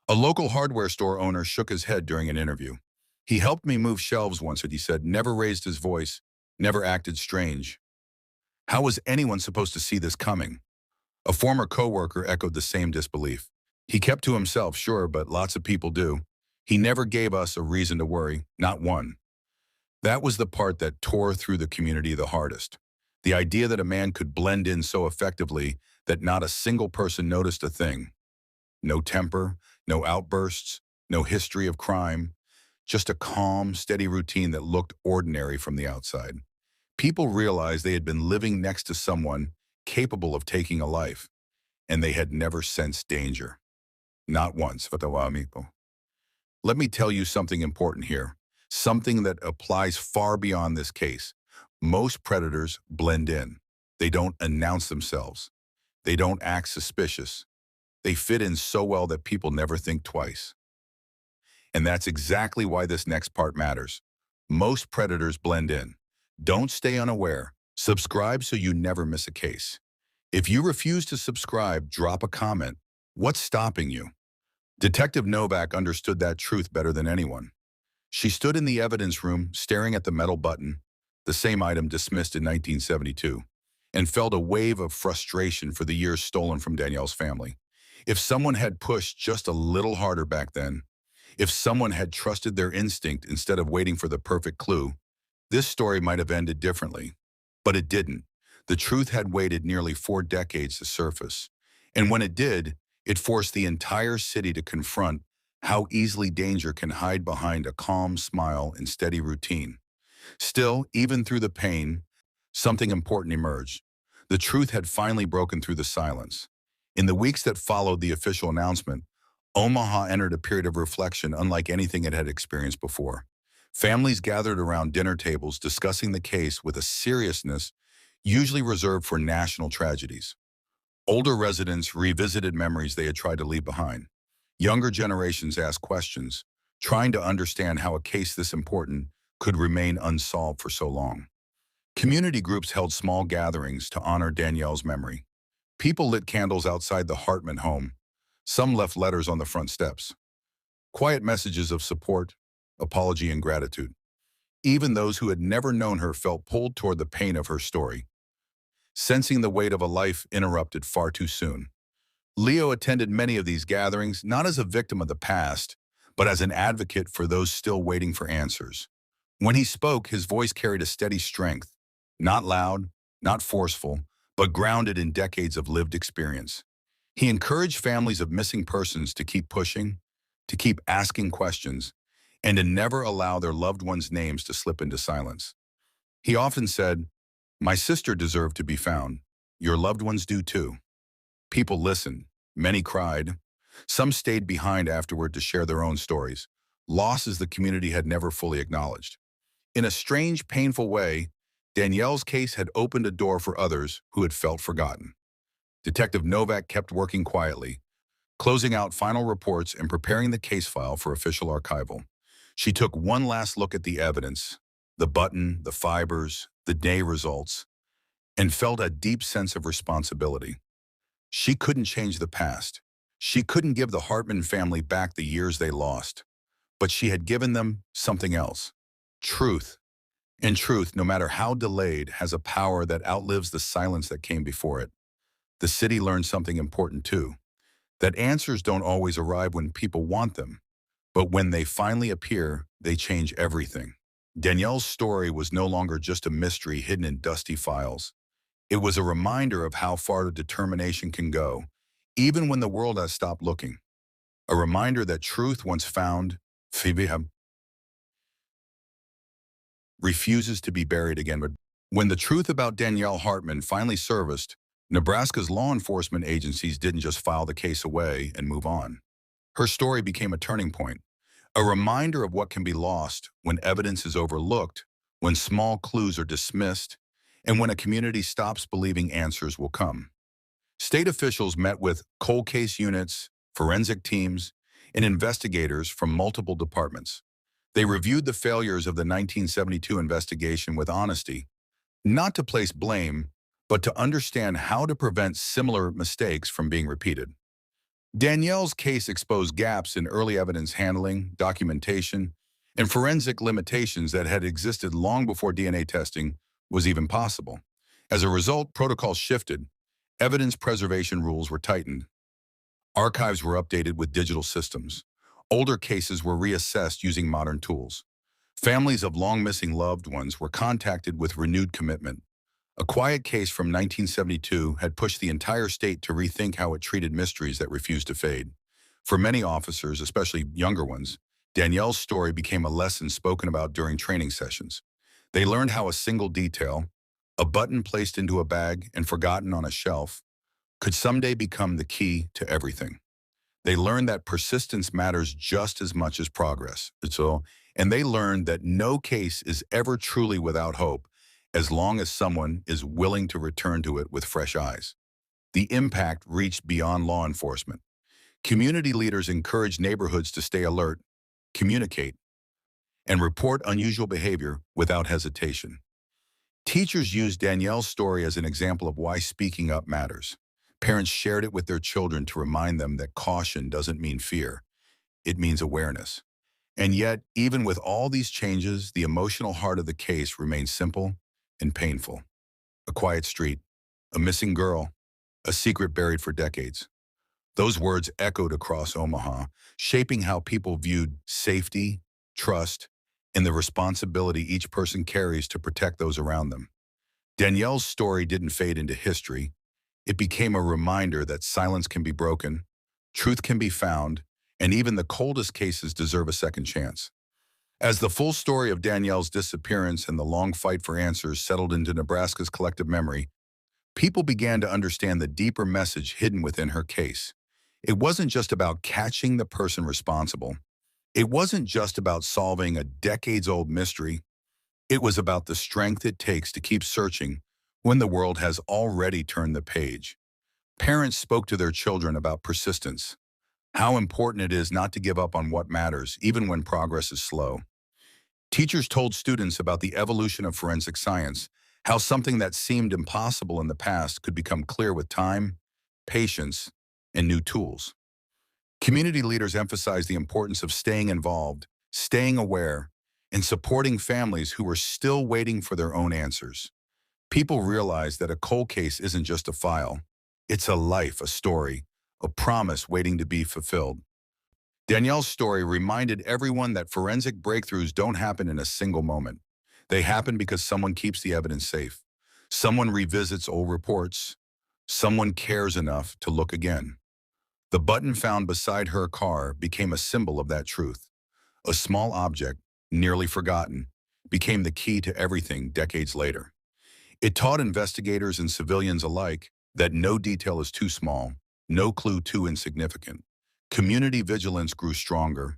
A local hardware store owner shook his head during an interview. "He helped me move shelves once," he said, "never raised his voice, never acted strange." How was anyone supposed to see this coming? A former coworker echoed the same disbelief. "He kept to himself, sure, but lots of people do. He never gave us a reason to worry, not one." That was the part that tore through the community the hardest. The idea that a man could blend in so effectively that not a single person noticed a thing. No temper, no outbursts, no history of crime, just a calm, steady routine that looked ordinary from the outside. People realized they had been living next to someone capable of taking a life, and they had never sensed danger. Not once, Fatawa amigo. Let me tell you something important here, something that applies far beyond this case. Most predators blend in. They don't announce themselves. They don't act suspicious. They fit in so well that people never think twice. And that's exactly why this next part matters. Most predators blend in. Don't stay unaware. Subscribe so you never miss a case. If you refuse to subscribe, drop a comment. What's stopping you? Detective Novak understood that truth better than anyone. She stood in the evidence room, staring at the metal button, the same item dismissed in 1972, and felt a wave of frustration for the years stolen from Danielle's family. If someone had pushed just a little harder back then, if someone had trusted their instinct instead of waiting for the perfect clue, this story might have ended differently. But it didn't. The truth had waited nearly 4 decades to surface. And when it did, it forced the entire city to confront how easily danger can hide behind a calm smile and steady routine. Still, even through the pain, something important emerged. The truth had finally broken through the silence. In the weeks that followed the official announcement, Omaha entered a period of reflection unlike anything it had experienced before. Families gathered around dinner tables discussing the case with a seriousness usually reserved for national tragedies. Older residents revisited memories they had tried to leave behind. Younger generations asked questions, trying to understand how a case this important could remain unsolved for so long. Community groups held small gatherings to honor Danielle's memory. People lit candles outside the Hartman home. Some left letters on the front steps. Quiet messages of support, apology, and gratitude. Even those who had never known her felt pulled toward the pain of her story, sensing the weight of a life interrupted far too soon. Leo attended many of these gatherings, not as a victim of the past, but as an advocate for those still waiting for answers. When he spoke, his voice carried a steady strength, not loud, not forceful, but grounded in decades of lived experience. He encouraged families of missing persons to keep pushing, to keep asking questions, and to never allow their loved ones' names to slip into silence. He often said, "My sister deserved to be found. Your loved ones do too." People listened. Many cried. Some stayed behind afterward to share their own stories, losses the community had never fully acknowledged. In a strange, painful way, Danielle's case had opened a door for others who had felt forgotten. Detective Novak kept working quietly, closing out final reports and preparing the case file for official archival. She took one last look at the evidence, the button, the fibers, the day results, and felt a deep sense of responsibility. She couldn't change the past. She couldn't give the Hartman family back the years they lost. But she had given them something else: truth. And truth, no matter how delayed, has a power that outlives the silence that came before it. The city learned something important too: that answers don't always arrive when people want them, but when they finally appear, they change everything. Danielle's story was no longer just a mystery hidden in dusty files. It was a reminder of how far determination can go, even when the world has stopped looking. A reminder that truth, once found, refuses to be buried again. But when the truth about Danielle Hartman finally surfaced, Nebraska's law enforcement agencies didn't just file the case away and move on. Her story became a turning point, a reminder of what can be lost when evidence is overlooked, when small clues are dismissed, and when a community stops believing answers will come. State officials met with cold case units, forensic teams, and investigators from multiple departments. They reviewed the failures of the 1972 investigation with honesty, not to place blame, but to understand how to prevent similar mistakes from being repeated. Danielle's case exposed gaps in early evidence handling, documentation, and forensic limitations that had existed long before DNA testing was even possible. As a result, protocols shifted, evidence preservation rules were tightened, archives were updated with digital systems, older cases were reassessed using modern tools. Families of long-missing loved ones were contacted with renewed commitment. A quiet case from 1972 had pushed the entire state to rethink how it treated mysteries that refused to fade. For many officers, especially younger ones, Danielle's story became a lesson spoken about during training sessions. They learned how a single detail, a button placed into a bag and forgotten on a shelf, could someday become the key to everything. They learned that persistence matters just as much as progress. And they learned that no case is ever truly without hope as long as someone is willing to return to it with fresh eyes. The impact reached beyond law enforcement. Community leaders encouraged neighborhoods to stay alert, communicate, and report unusual behavior without hesitation. Teachers used Danielle's story as an example of why speaking up matters. Parents shared it with their children to remind them that caution doesn't mean fear, it means awareness. And yet, even with all these changes, the emotional heart of the case remains simple and painful. A quiet street, a missing girl, a secret buried for decades. Those words echoed across Omaha, shaping how people viewed safety, trust, and the responsibility each person carries to protect those around them. Danielle's story didn't fade into history. It became a reminder that silence can be broken, truth can be found, and even the coldest cases deserve a second chance. As the full story of Danielle's disappearance and the long fight for answers settled into Nebraska's collective memory, people began to understand the deeper message hidden within her case. It wasn't just about catching the person responsible. It wasn't just about solving a decades-old mystery. It was about the strength it takes to keep searching when the world has already turned the page. Parents spoke to their children about persistence, how important it is not to give up on what matters, even when progress is slow. Teachers told students about the evolution of forensic science, how something that seemed impossible in the past could become clear with time, patience, and new tools. Community leaders emphasized the importance of staying involved, staying aware, and supporting families who were still waiting for their own answers. People realized that a cold case isn't just a file. It's a life, a story, a promise waiting to be fulfilled. Danielle's story reminded everyone that forensic breakthroughs don't happen in a single moment. They happen because someone keeps the evidence safe. Someone revisits old reports. Someone cares enough to look again. The button found beside her car became a symbol of that truth. A small object, nearly forgotten, became the key to everything decades later. It taught investigators and civilians alike that no detail is too small, no clue too insignificant. Community vigilance grew stronger.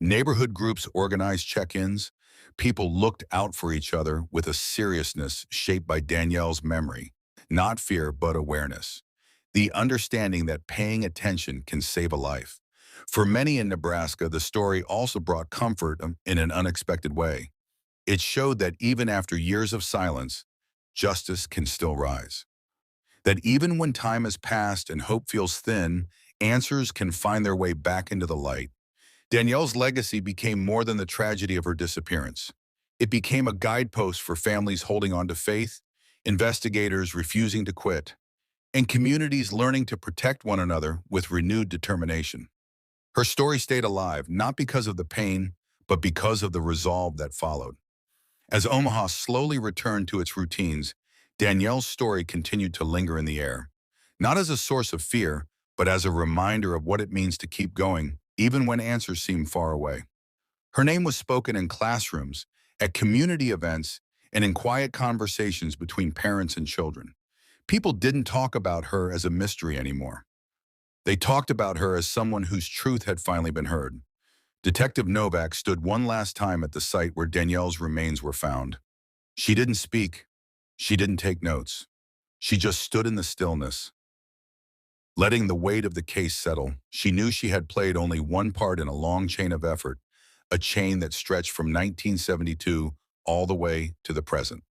Neighborhood groups organized check-ins. People looked out for each other with a seriousness shaped by Danielle's memory. Not fear, but awareness. The understanding that paying attention can save a life. For many in Nebraska, the story also brought comfort in an unexpected way. It showed that even after years of silence, justice can still rise. That even when time has passed and hope feels thin, answers can find their way back into the light. Danielle's legacy became more than the tragedy of her disappearance. It became a guidepost for families holding on to faith, investigators refusing to quit, and communities learning to protect one another with renewed determination. Her story stayed alive, not because of the pain, but because of the resolve that followed. As Omaha slowly returned to its routines, Danielle's story continued to linger in the air, not as a source of fear, but as a reminder of what it means to keep going, even when answers seem far away. Her name was spoken in classrooms, at community events, and in quiet conversations between parents and children. People didn't talk about her as a mystery anymore. They talked about her as someone whose truth had finally been heard. Detective Novak stood one last time at the site where Danielle's remains were found. She didn't speak. She didn't take notes. She just stood in the stillness, letting the weight of the case settle. She knew she had played only one part in a long chain of effort, a chain that stretched from 1972 all the way to the present.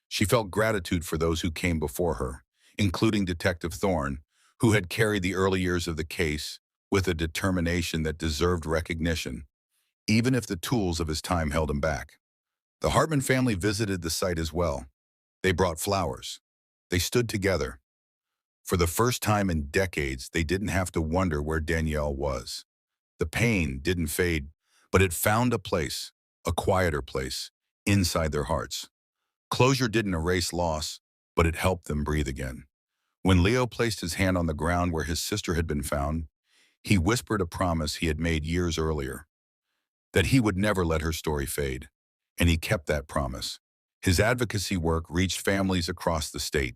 She felt gratitude for those who came before her, including Detective Thorne, who had carried the early years of the case with a determination that deserved recognition, even if the tools of his time held him back. The Hartman family visited the site as well. They brought flowers. They stood together. For the first time in decades, they didn't have to wonder where Danielle was. The pain didn't fade, but it found a place, a quieter place, inside their hearts. Closure didn't erase loss, but it helped them breathe again. When Leo placed his hand on the ground where his sister had been found, he whispered a promise he had made years earlier, that he would never let her story fade. And he kept that promise. His advocacy work reached families across the state,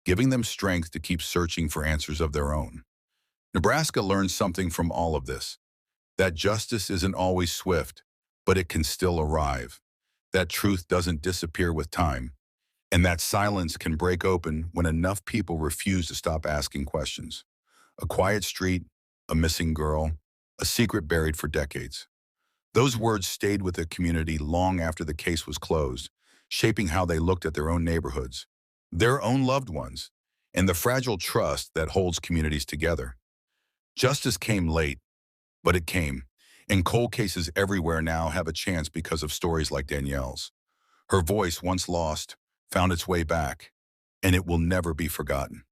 giving them strength to keep searching for answers of their own. Nebraska learned something from all of this, that justice isn't always swift, but it can still arrive. That truth doesn't disappear with time, and that silence can break open when enough people refuse to stop asking questions. A quiet street, a missing girl, a secret buried for decades. Those words stayed with the community long after the case was closed, shaping how they looked at their own neighborhoods, their own loved ones, and the fragile trust that holds communities together. Justice came late, but it came, and cold cases everywhere now have a chance because of stories like Danielle's. Her voice, once lost, found its way back, and it will never be forgotten.